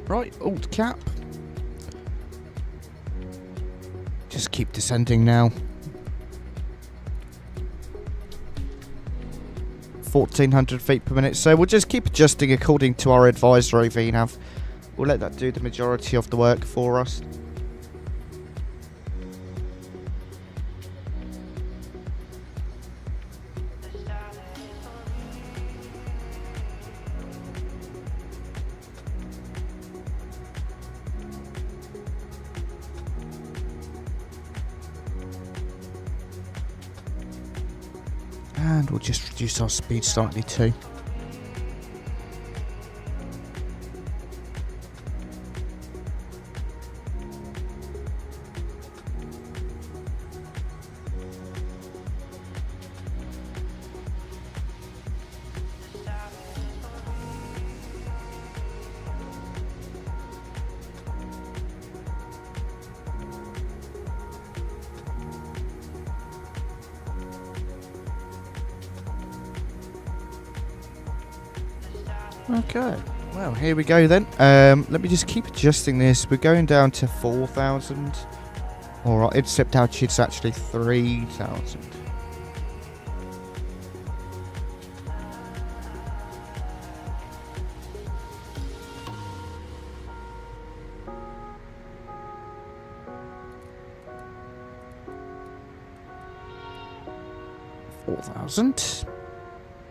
Right, alt cap. Just keep descending now. 1400 feet per minute. So we'll just keep adjusting according to our advisory VNAV. We'll let that do the majority of the work for us. And we'll just reduce our speed slightly too. Okay, well, here we go then. Let me just keep adjusting this. We're going down to 4,000. Alright, intercept altitude's actually 3,000.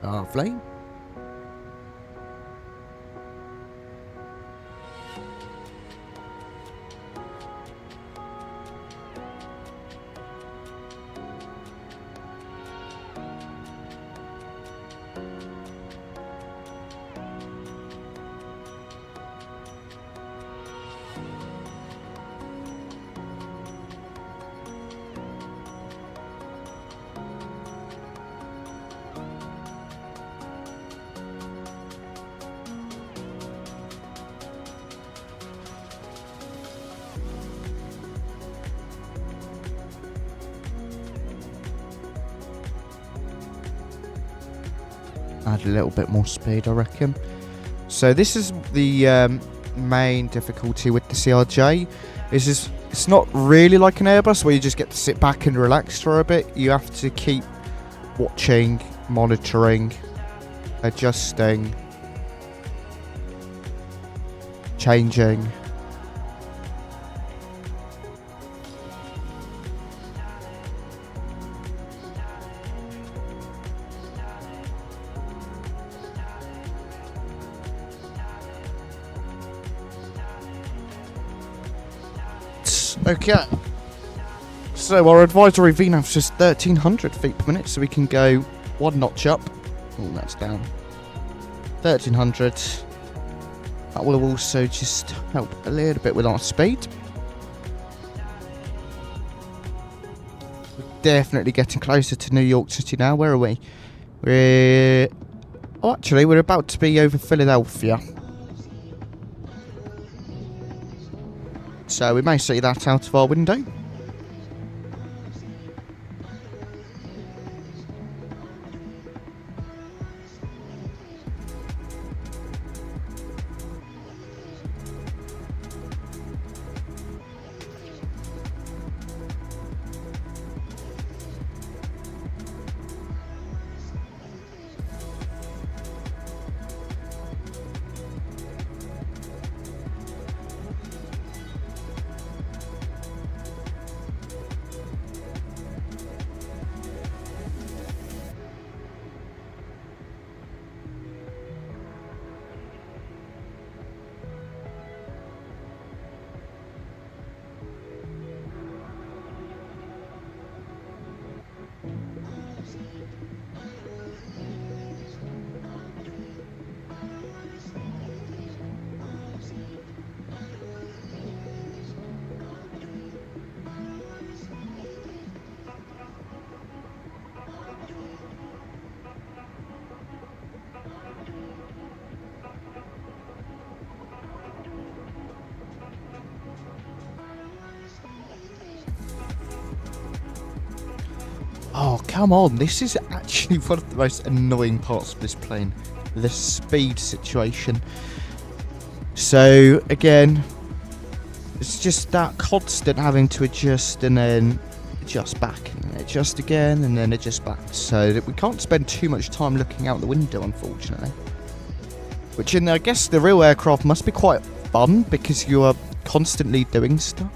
Lovely. add a little bit more speed, I reckon. So this is the main difficulty with the CRJ. It's not really like an Airbus where you just get to sit back and relax for a bit. You have to keep watching, monitoring, adjusting, changing. Okay, so our advisory VNAV is just 1300 feet per minute, so we can go one notch up. Oh, that's down. 1300. That will also just help a little bit with our speed. We're definitely getting closer to New York City now. Where are we? We're about to be over Philadelphia. So we may see that out of our window. Oh, come on. This is actually one of the most annoying parts of this plane. The speed situation. So, again, it's just that constant having to adjust and then adjust back. And then adjust again and then adjust back. So that we can't spend too much time looking out the window, unfortunately. Which, I guess, the real aircraft must be quite fun because you are constantly doing stuff.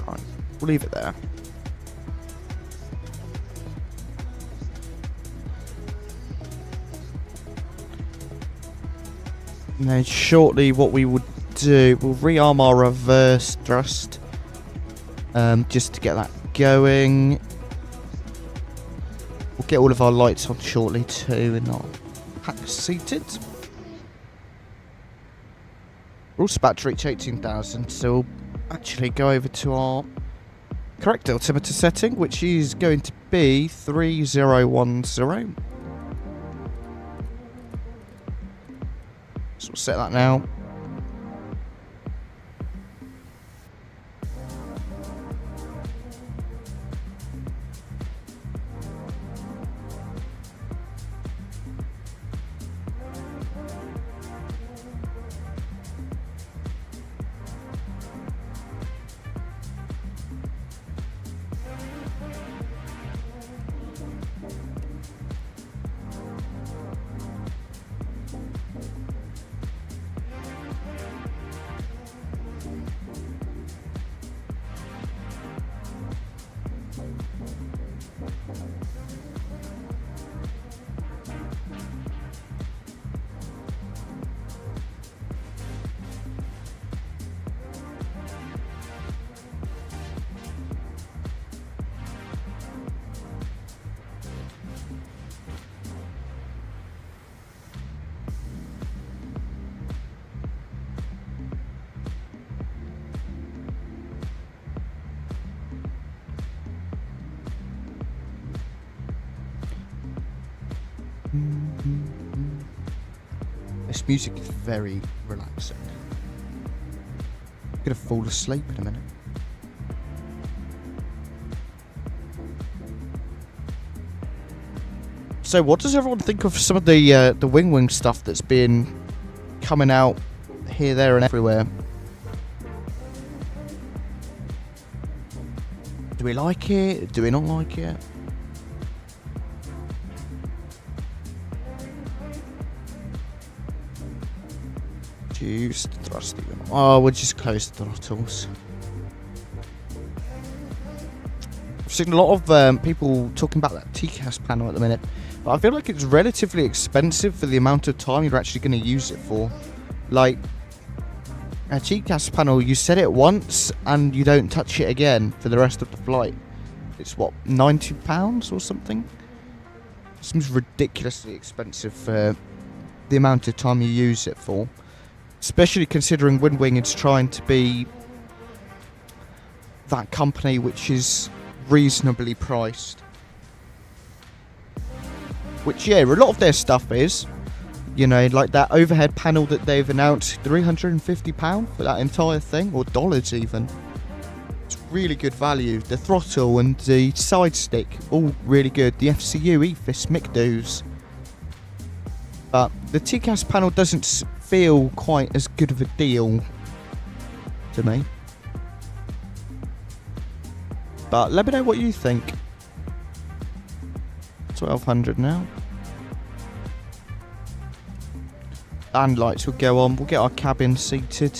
Right, we'll leave it there. And then shortly what we would do, we'll rearm our reverse thrust just to get that going. We'll get all of our lights on shortly too and our pack seated. We're also about to reach 18,000, so we'll actually go over to our correct altimeter setting, which is going to be 3010. So we'll set that now. This music is very relaxing. I'm gonna fall asleep in a minute. So what does everyone think of some of the wing stuff that's been coming out here, there and everywhere? Do we like it? Do we not like it? Reduce the thrusting. Oh, we'll just close the throttles. I've seen a lot of people talking about that TCAS panel at the minute, but I feel like it's relatively expensive for the amount of time you're actually going to use it for. Like, a TCAS panel, you set it once and you don't touch it again for the rest of the flight. It's what, £90 or something? It seems ridiculously expensive for the amount of time you use it for. Especially considering Windwing is trying to be that company which is reasonably priced. Which, yeah, a lot of their stuff is. You know, like that overhead panel that they've announced, £350 for that entire thing, or dollars even. It's really good value. The throttle and the side stick, all really good. The FCU, EFIS, MICDOs. But the TCAS panel doesn't feel quite as good of a deal to me. But let me know what you think. 1200 now. And lights will go on. We'll get our cabin seated.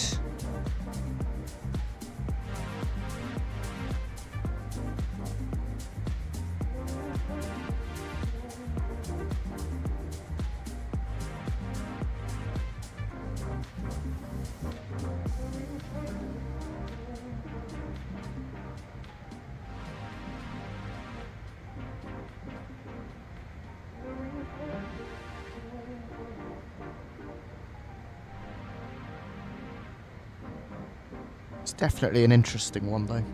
It's definitely an interesting one, though.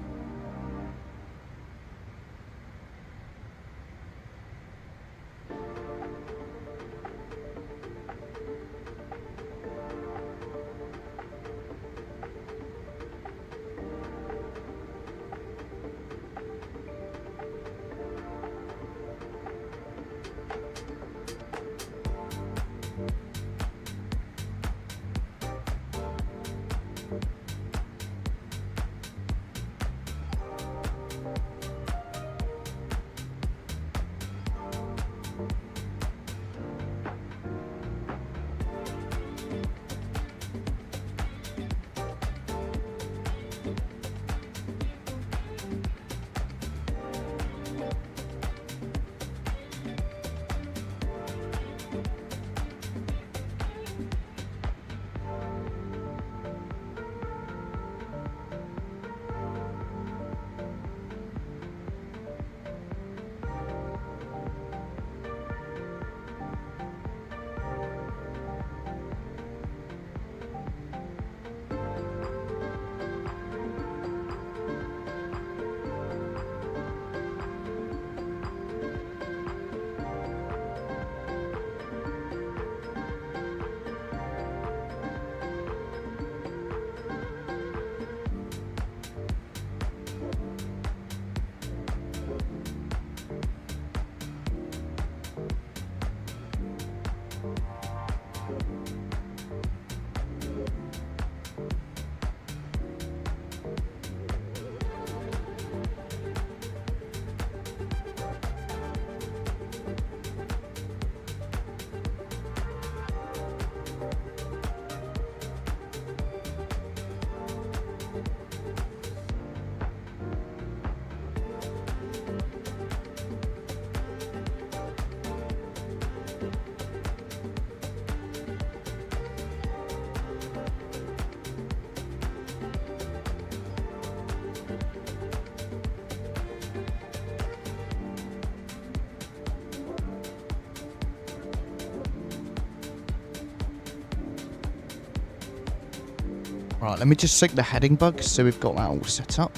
Right, let me just sync the heading bug so we've got that all set up.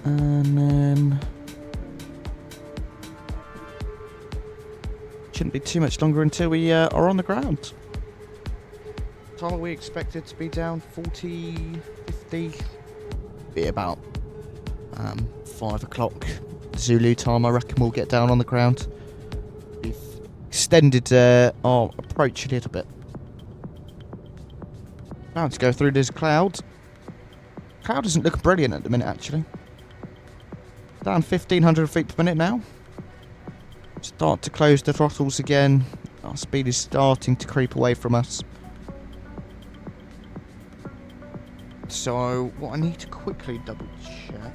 And then... shouldn't be too much longer until we are on the ground. time are we expected to be down? 40, 50? Be about 5 o'clock Zulu time. I reckon we'll get down on the ground. We've extended our approach a little bit. Now to go through this cloud. Cloud isn't looking brilliant at the minute, actually. Down 1,500 feet per minute now. Start to close the throttles again. Our speed is starting to creep away from us. So, what I need to quickly double check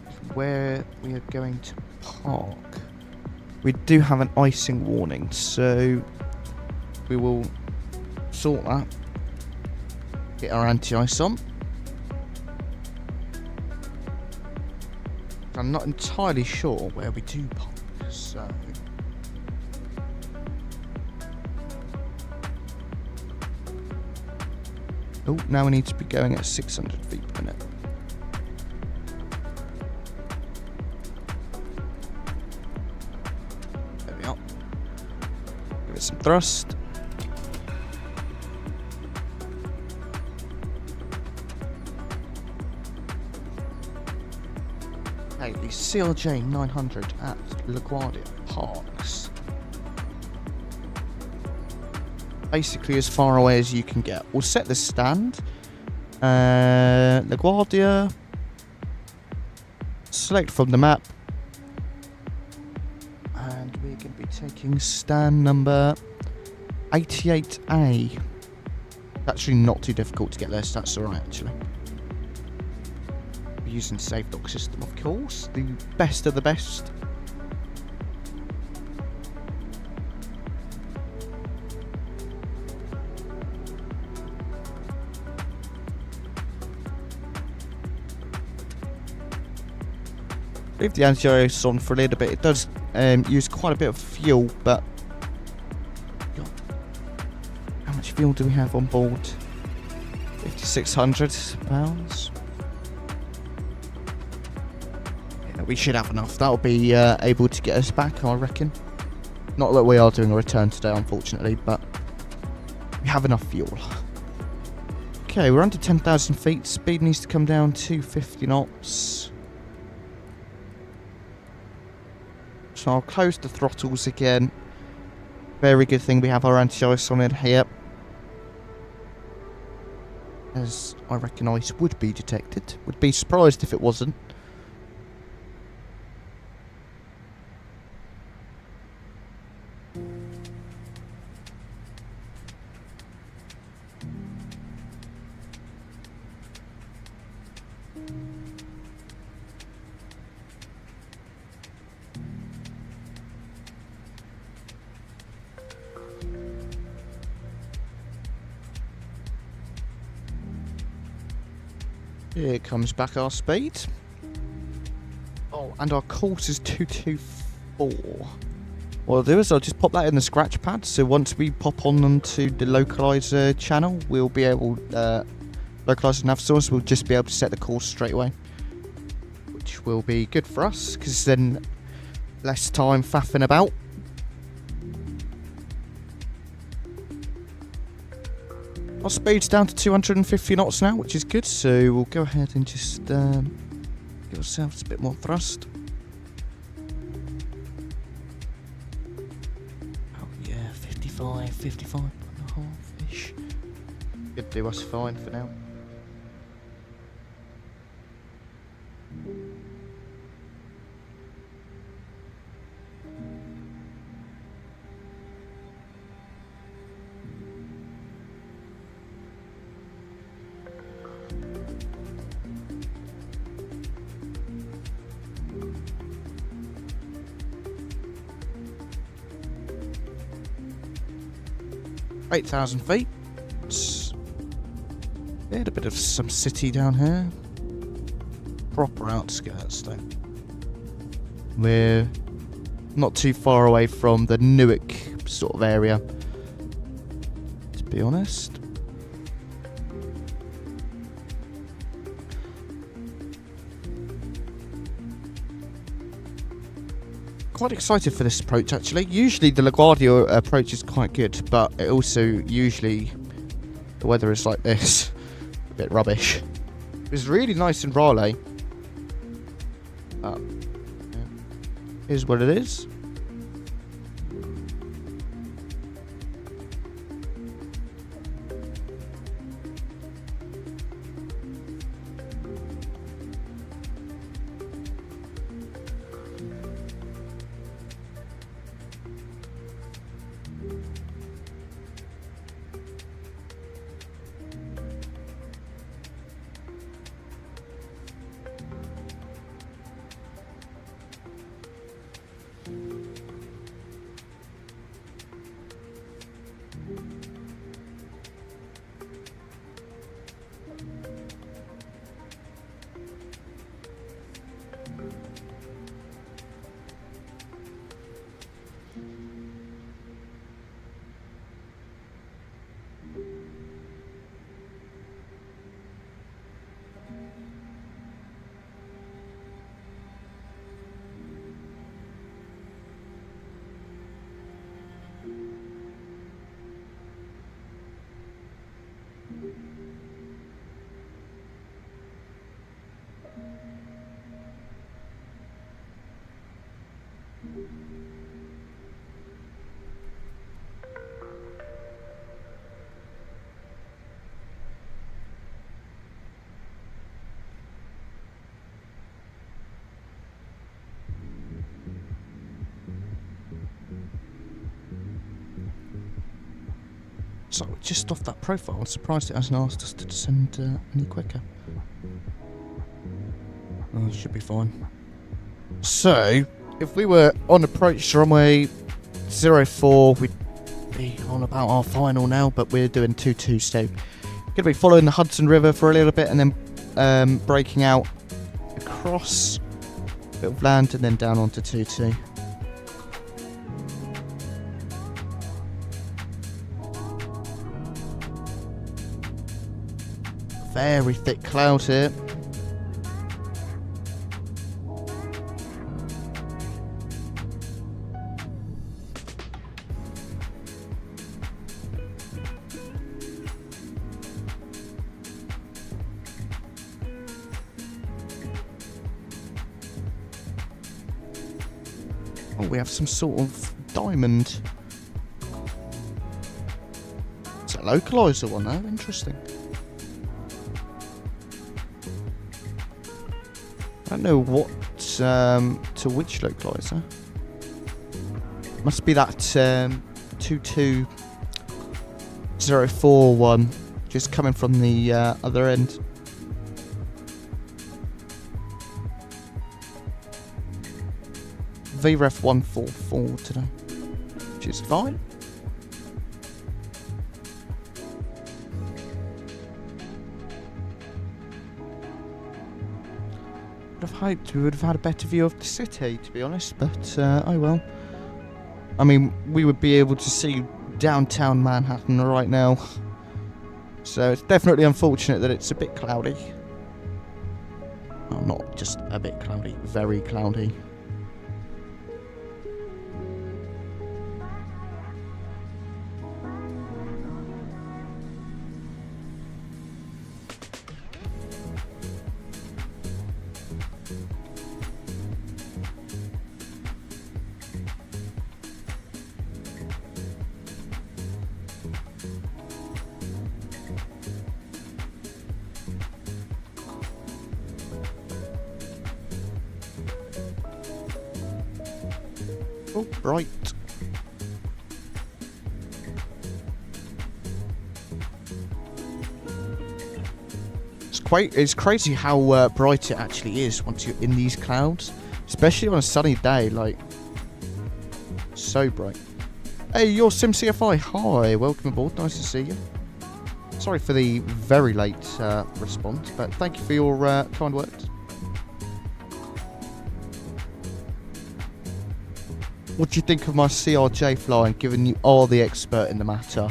is where we are going to park. We do have an icing warning, so we will sort that. Get our anti-ice on. I'm not entirely sure where we do park, so... Oh, now we need to be going at 600 feet per minute. There we are. Give it some thrust. Okay, the CLJ 900 at LaGuardia parks. Basically as far away as you can get. We'll set the stand. LaGuardia. Select from the map. And we're going to be taking stand number 88A. Actually not too difficult to get there, so that's alright actually. We're using safe dock system, of course. The best of the best. Leave the anti-ice on for a little bit. It does use quite a bit of fuel, but God, how much fuel do we have on board? 5,600 pounds. Yeah, we should have enough. That'll be able to get us back, I reckon. Not that we are doing a return today, unfortunately, but we have enough fuel. Okay, we're under 10,000 feet. Speed needs to come down to 50 knots. So I'll close the throttles again. Very good thing we have our anti-ice on it here, as I reckon ice would be detected. Would be surprised if it wasn't. Here comes back our speed. Oh, and our course is 224. What I'll do is I'll just pop that in the scratch pad, so once we pop on to the localizer channel, we'll be able, localizer nav source, we'll just be able to set the course straight away. Which will be good for us, because then less time faffing about. Our speed's down to 250 knots now, which is good, so we'll go ahead and just give ourselves a bit more thrust. Oh yeah, 55 and a half-ish. Could do us fine for now. – 8,000 feet. We had a bit of some city down here. Proper outskirts though. We're not too far away from the Newark sort of area, to be honest. quite excited for this approach, actually. Usually the LaGuardia approach is quite good, but it also usually the weather is like this. A bit rubbish. It was really nice in Raleigh. Yeah. Here's what it is. So just off that profile, I'm surprised it hasn't asked us to descend any quicker. Oh, it should be fine. So, if we were on approach to runway 04, we'd be on about our final now, but we're doing 22, so we're going to be following the Hudson River for a little bit and then breaking out across a bit of land and then down onto 22. Very thick cloud here. Oh, we have some sort of diamond. It's a localizer one, though. Interesting. I don't know what to which localizer. Must be that 2204 one, just coming from the other end. VREF 144 today, which is fine. Would have hoped we would have had a better view of the city, to be honest, but oh well. I mean, we would be able to see downtown Manhattan right now, so it's definitely unfortunate that it's a bit cloudy. Well, not just a bit cloudy, very cloudy. Oh, bright. It's crazy how bright it actually is once you're in these clouds, especially on a sunny day. Like, so bright. Hey, you're 𝗵𝐶FI. Hi, welcome aboard. Nice to see you. Sorry for the very late response, but thank you for your kind words. What do you think of my CRJ flying, given you are the expert in the matter?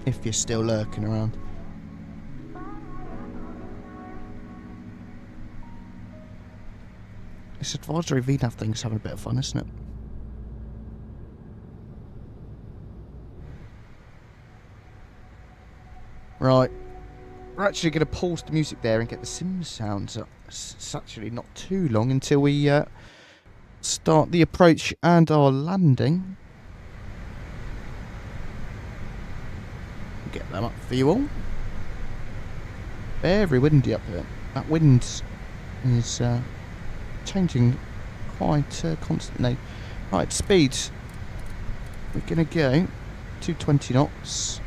if you're still lurking around. This advisory VNAV thing's having a bit of fun, isn't it? Right. We're actually going to pause the music there and get the sim sounds up. It's actually not too long until we start the approach and our landing. Get them up for you all. Very windy up here. That wind is changing quite constantly. Right, speed. We're going to go to 20 knots.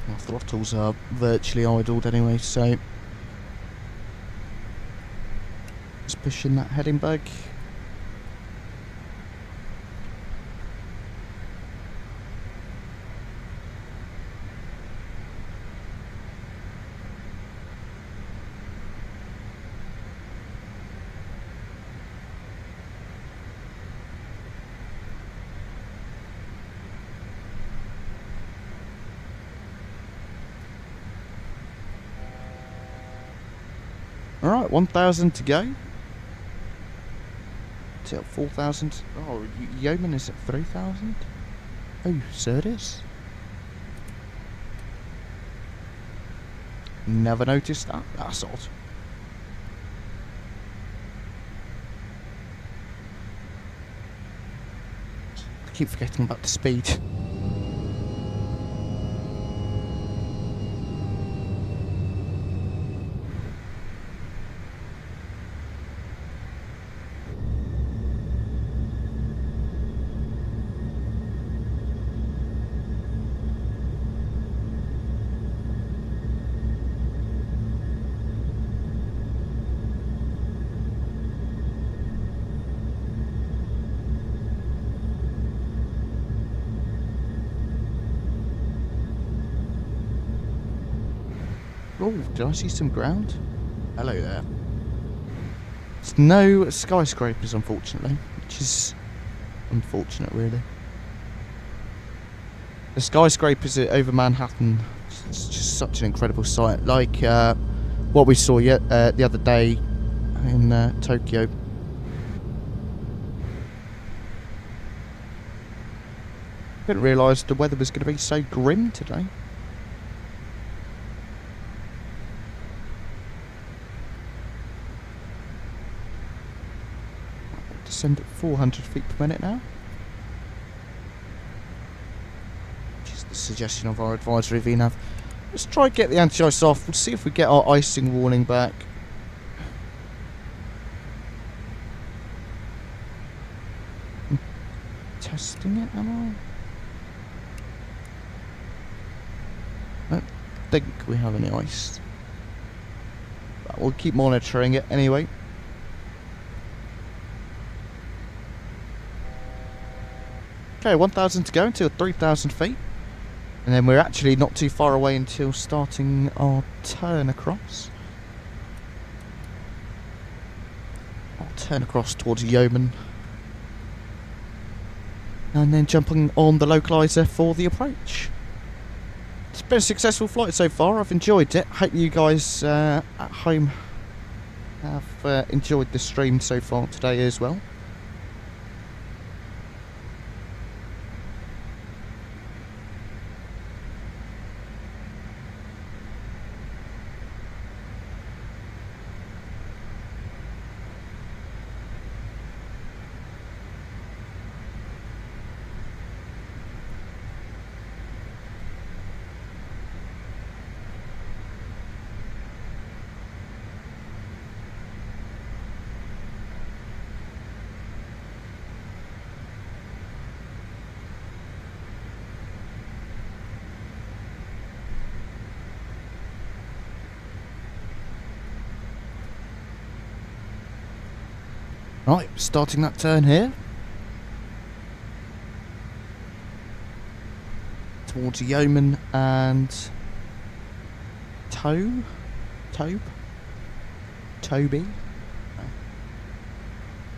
Our throttles are virtually idled anyway, so just pushing that heading back. Alright, 1,000 to go. Till 4,000. Oh, Yeoman is at 3,000. Oh, so it is. Never noticed that. That's odd. I keep forgetting about the speed. Oh, did I see some ground? Hello there. There's no skyscrapers, unfortunately, which is unfortunate, really. The skyscrapers over Manhattan, it's just such an incredible sight. Like what we saw the other day in Tokyo. Didn't realise the weather was going to be so grim today. Descend at 400 feet per minute now. Which is the suggestion of our advisory VNAV. Let's try and get the anti-ice off. We'll see if we get our icing warning back. Testing it, am I? I don't think we have any ice. But we'll keep monitoring it anyway. Okay, 1,000 to go until 3,000 feet. And then we're actually not too far away until starting our turn across. I'll turn across towards Yeoman. And then jumping on the localizer for the approach. It's been a successful flight so far. I've enjoyed it. Hope you guys at home have enjoyed the stream so far today as well. Right, starting that turn here. Towards Yeoman and Toby?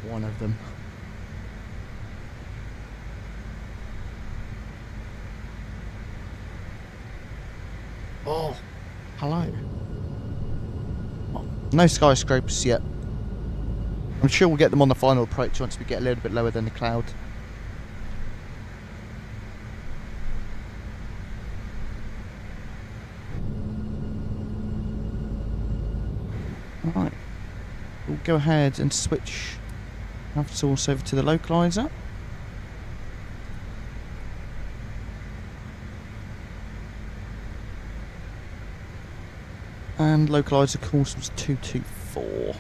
One of them. Oh, hello. Oh, no skyscrapers yet. I'm sure we'll get them on the final approach once we get a little bit lower than the cloud. Right. We'll go ahead and switch nav source over to the localizer. And localizer course was 224.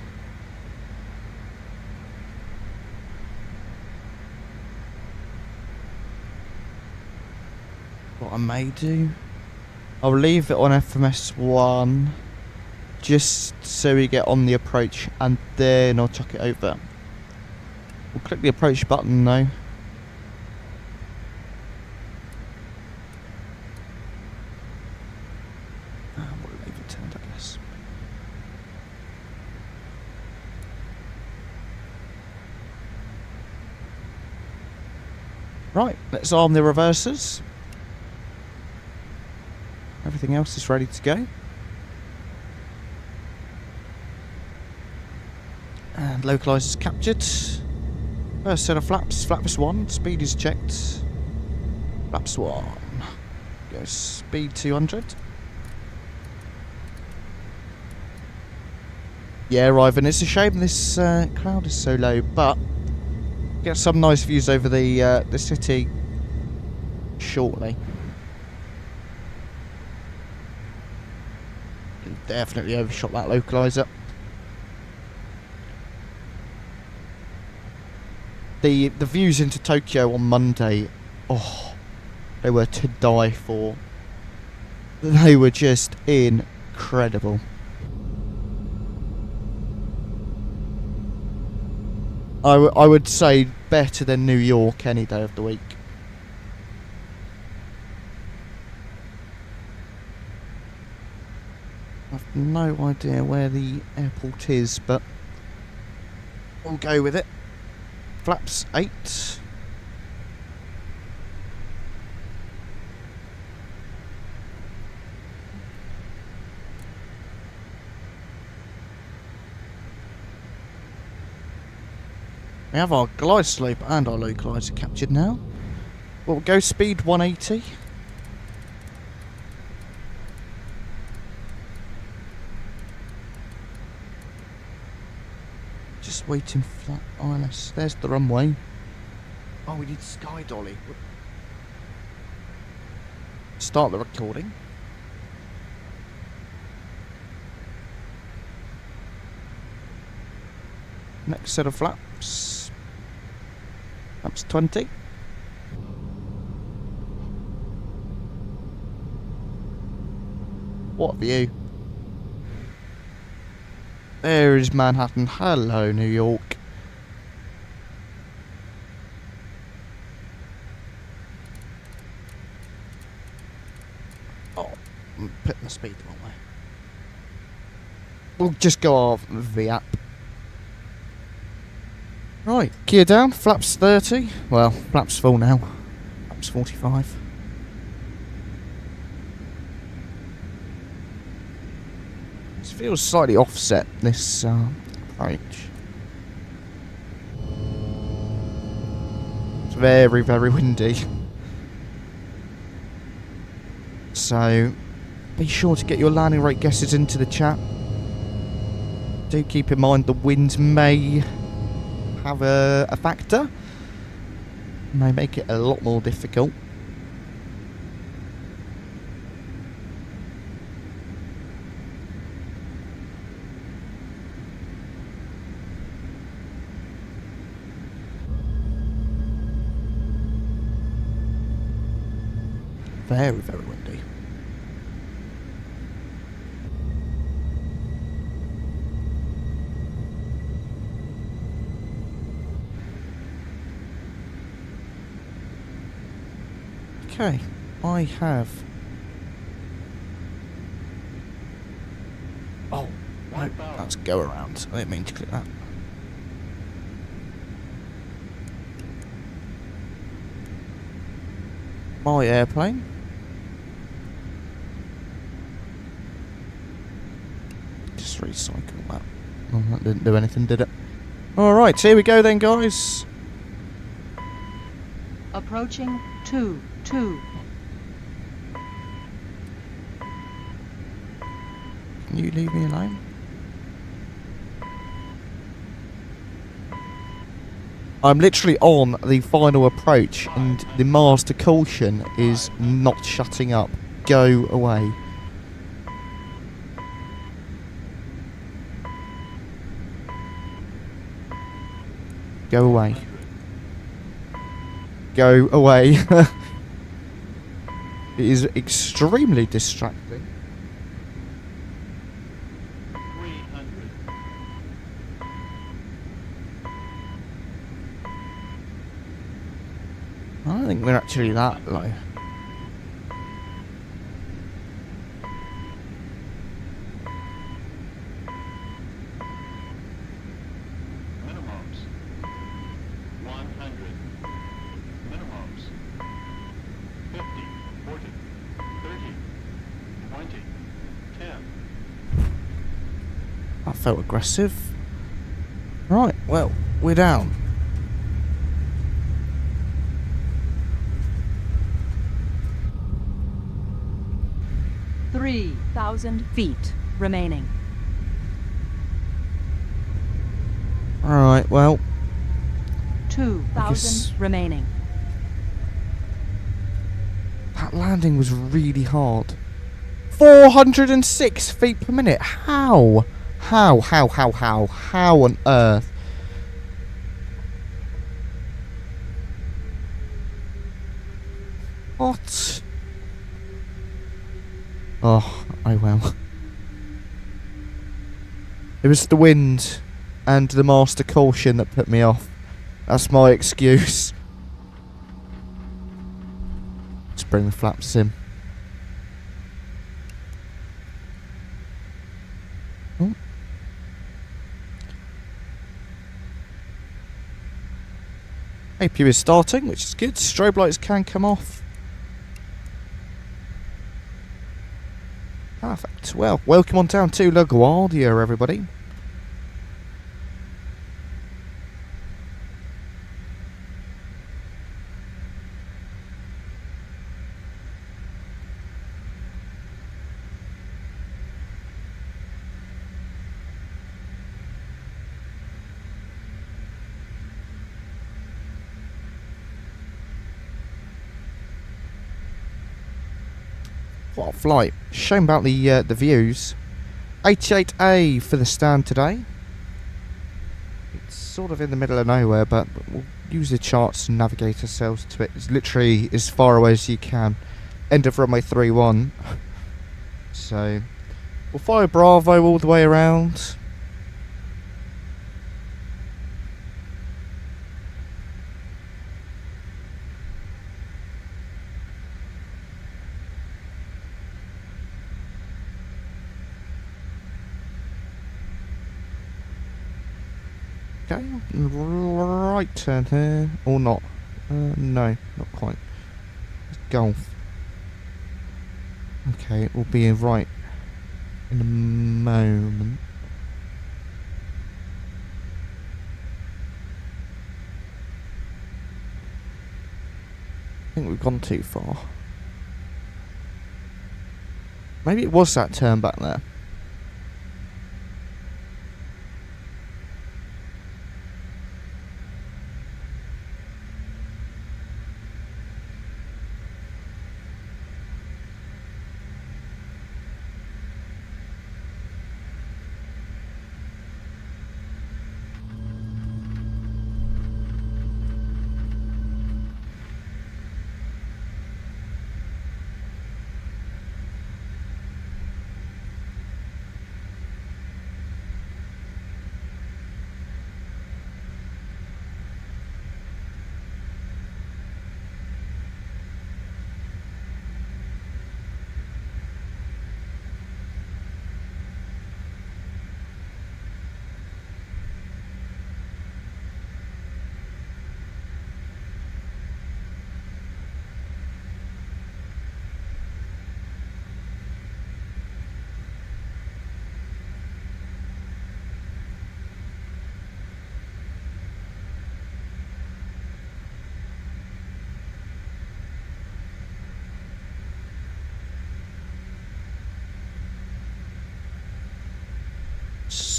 What I may do, I'll leave it on FMS 1 just so we get on the approach, and then I'll chuck it over. We'll click the approach button though. We'll leave it turned, I guess. Right, let's arm the reversers. Everything else is ready to go. And localizers captured. First set of flaps, flaps 1, speed is checked. Flaps 1. Go speed 200. Yeah, Ivan, it's a shame this cloud is so low, but get some nice views over the city shortly. Definitely overshot that localizer. The views into Tokyo on Monday, oh, they were to die for. They were just incredible. I would say better than New York any day of the week. I've no idea where the airport is, but we'll go with it. Flaps 8. We have our glide slope and our localizer captured now. We'll go speed 180. Just waiting flat ILS. There's the runway. Oh, we need sky dolly. Start the recording. Next set of flaps. Flaps 20. What view? There is Manhattan. Hello, New York. Oh, I'm putting the speed the wrong way. We'll just go off the app. Right, gear down, flaps 30. Well, flaps full now. Flaps 45. This feels slightly offset, this approach. It's very, very windy. So, be sure to get your landing rate guesses into the chat. Do keep in mind the wind may have a factor. May make it a lot more difficult. Very, very windy. Okay, I have No, that's go around. I didn't mean to click that. My airplane. Just recycle that. Oh, that didn't do anything, did it? Alright, here we go then, guys. Approaching 2-2. Can you leave me alone? I'm literally on the final approach and the master caution is not shutting up. Go away. Go away. Go away. It is extremely distracting. 300. I don't think we're actually that low. Minimums. 100. Minimums. 50, 40, 30, 20, 10. That felt aggressive. Right, well, we're down. Three 1,000 feet remaining. Alright, well, 2,000 remaining. that landing was really hard. 406 feet per minute. How? How on earth? What? Oh, oh well. It was the wind and the master caution that put me off. That's my excuse. Let's bring the flaps in. Oh. APU is starting, which is good. Strobe lights can come off. Perfect. Well, welcome on down to LaGuardia, everybody. What a flight. Shame about the views. 88A for the stand today. It's sort of in the middle of nowhere, but we'll use the charts to navigate ourselves to it. It's literally as far away as you can. End of runway 31. So we'll follow Bravo all the way around. Okay, right turn here, or not. No, not quite. It's Golf. Okay, it will be right in a moment. I think we've gone too far. Maybe it was that turn back there.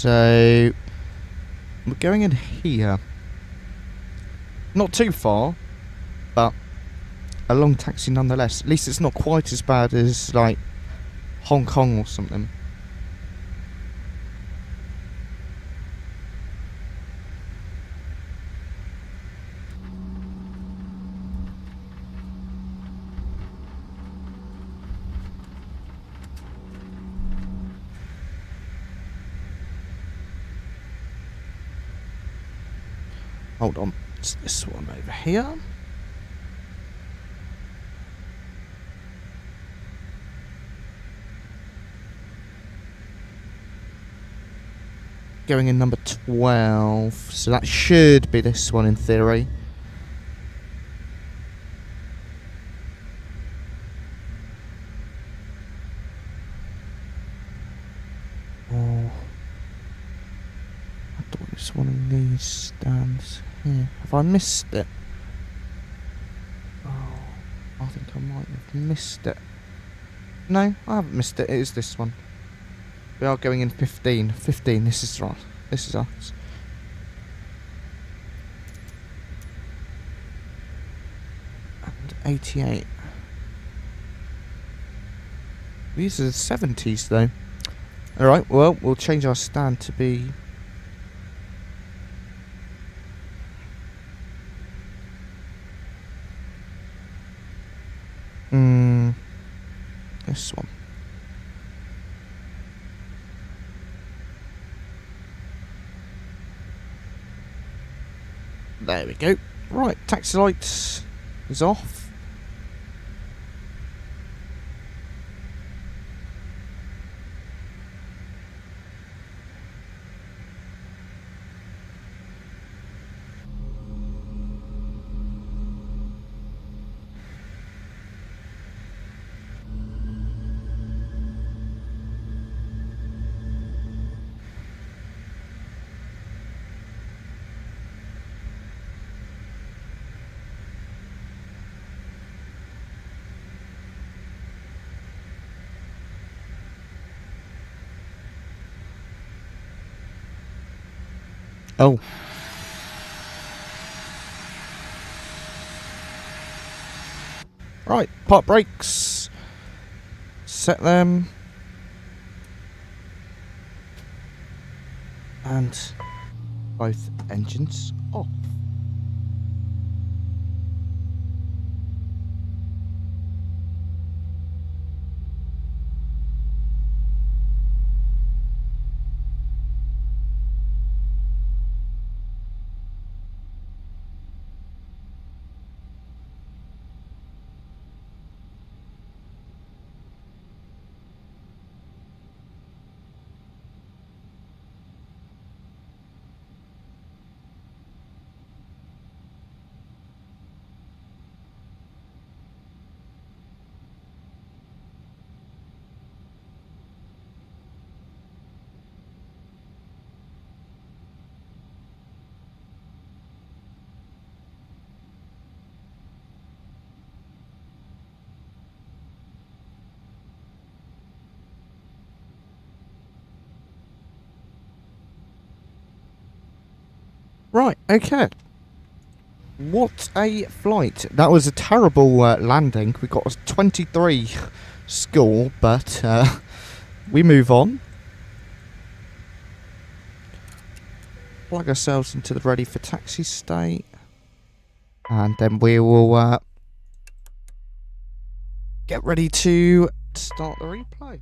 So we're going in here. Not too far, but a long taxi nonetheless. At least it's not quite as bad as like Hong Kong or something. Hold on, it's this one over here. Going in number 12, so that should be this one in theory. Oh, I thought it was one of these stands here. Have I missed it? Oh, I think I might have missed it. No, I haven't missed it. It is this one. We are going in 15. 15, this is right. This is us. And 88. These are the 70s though. Alright, well, we'll change our stand to be... this one. There we go. Right, taxi lights is off. Oh. Right, park brakes. Set them. And both engines off. Right, okay. What a flight. That was a terrible landing. We got a 23 score, but we move on. Plug ourselves into the ready for taxi state. And then we will get ready to start the replay.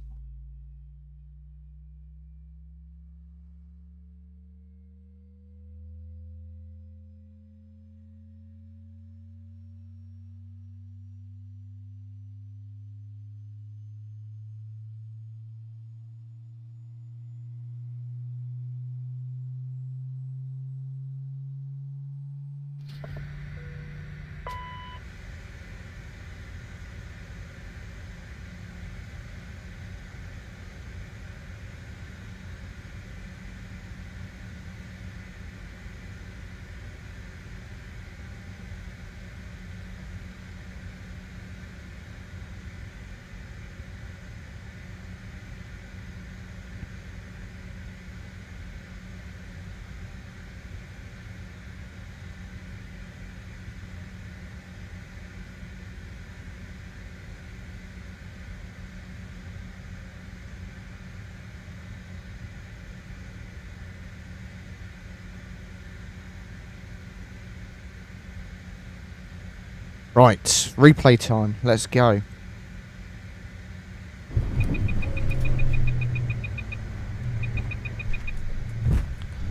Right, replay time. Let's go.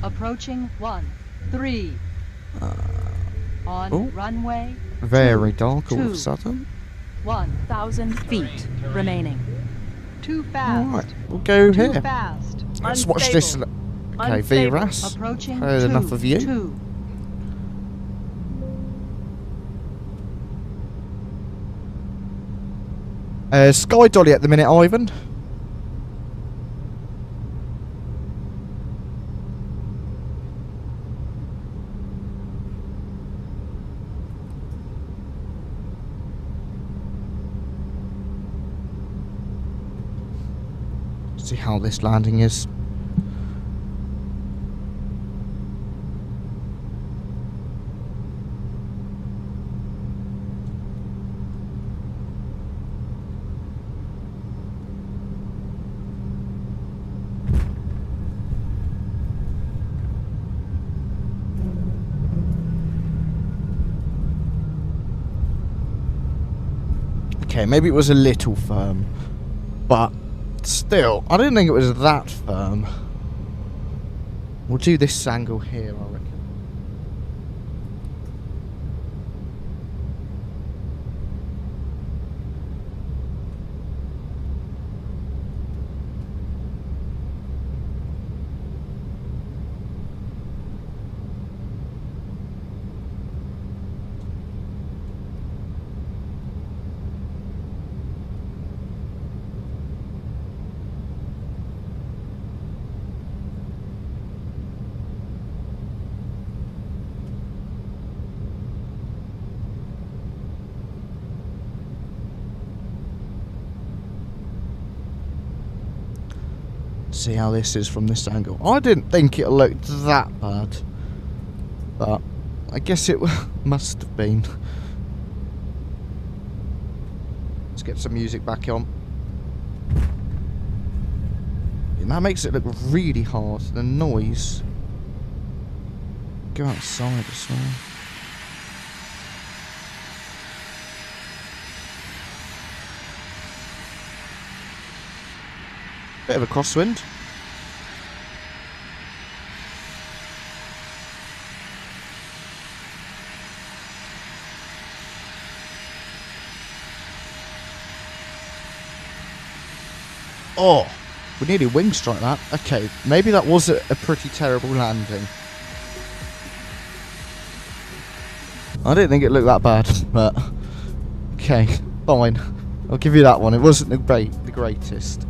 Approaching 13. On oh. runway. Very dark all of a 2. sudden. 1,000 feet remaining. Too fast. Alright, we'll go Too here. fast. Let's watch this. Okay, VRAS. Approaching Heard enough of you. 2. Sky dolly at the minute, Ivan. See how this landing is. Okay, maybe it was a little firm, but still, I didn't think it was that firm. We'll do this angle here, I reckon. See how this is from this angle. I didn't think it looked that bad, but I guess it must have been. Let's get some music back on. And that makes it look really hard. The noise. Go outside as well. Bit of a crosswind. Oh, we nearly wing strike that. Okay, maybe that was a pretty terrible landing. I didn't think it looked that bad, but okay, fine. I'll give you that one. It wasn't the greatest.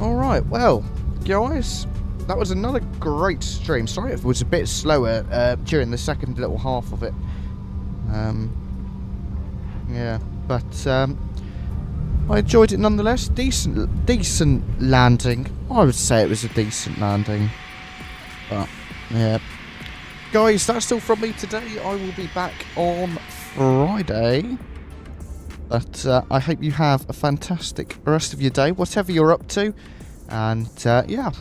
Alright, well, guys, that was another great stream. Sorry if it was a bit slower during the second little half of it. Yeah, but I enjoyed it nonetheless. Decent landing. I would say it was a decent landing. But, yeah. Guys, that's all from me today. I will be back on Friday. But I hope you have a fantastic rest of your day, whatever you're up to. And yeah,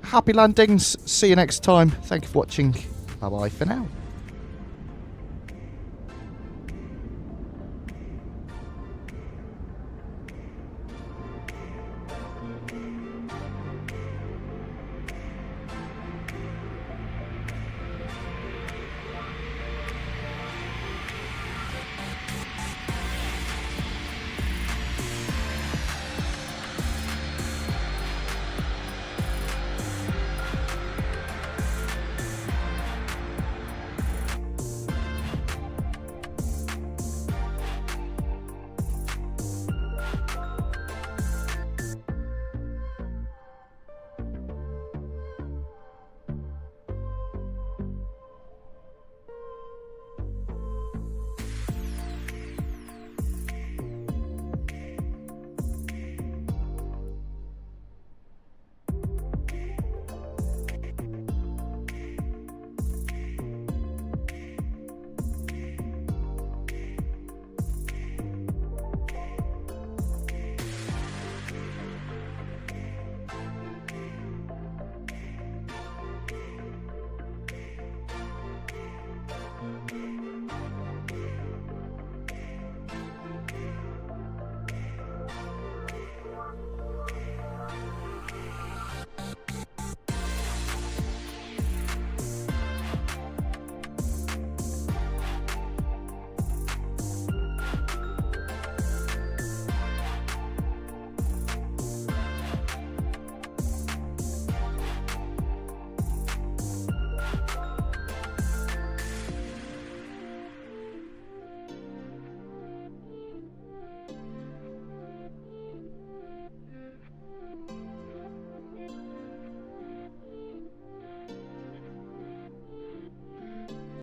happy landings. See you next time. Thank you for watching. Bye-bye for now.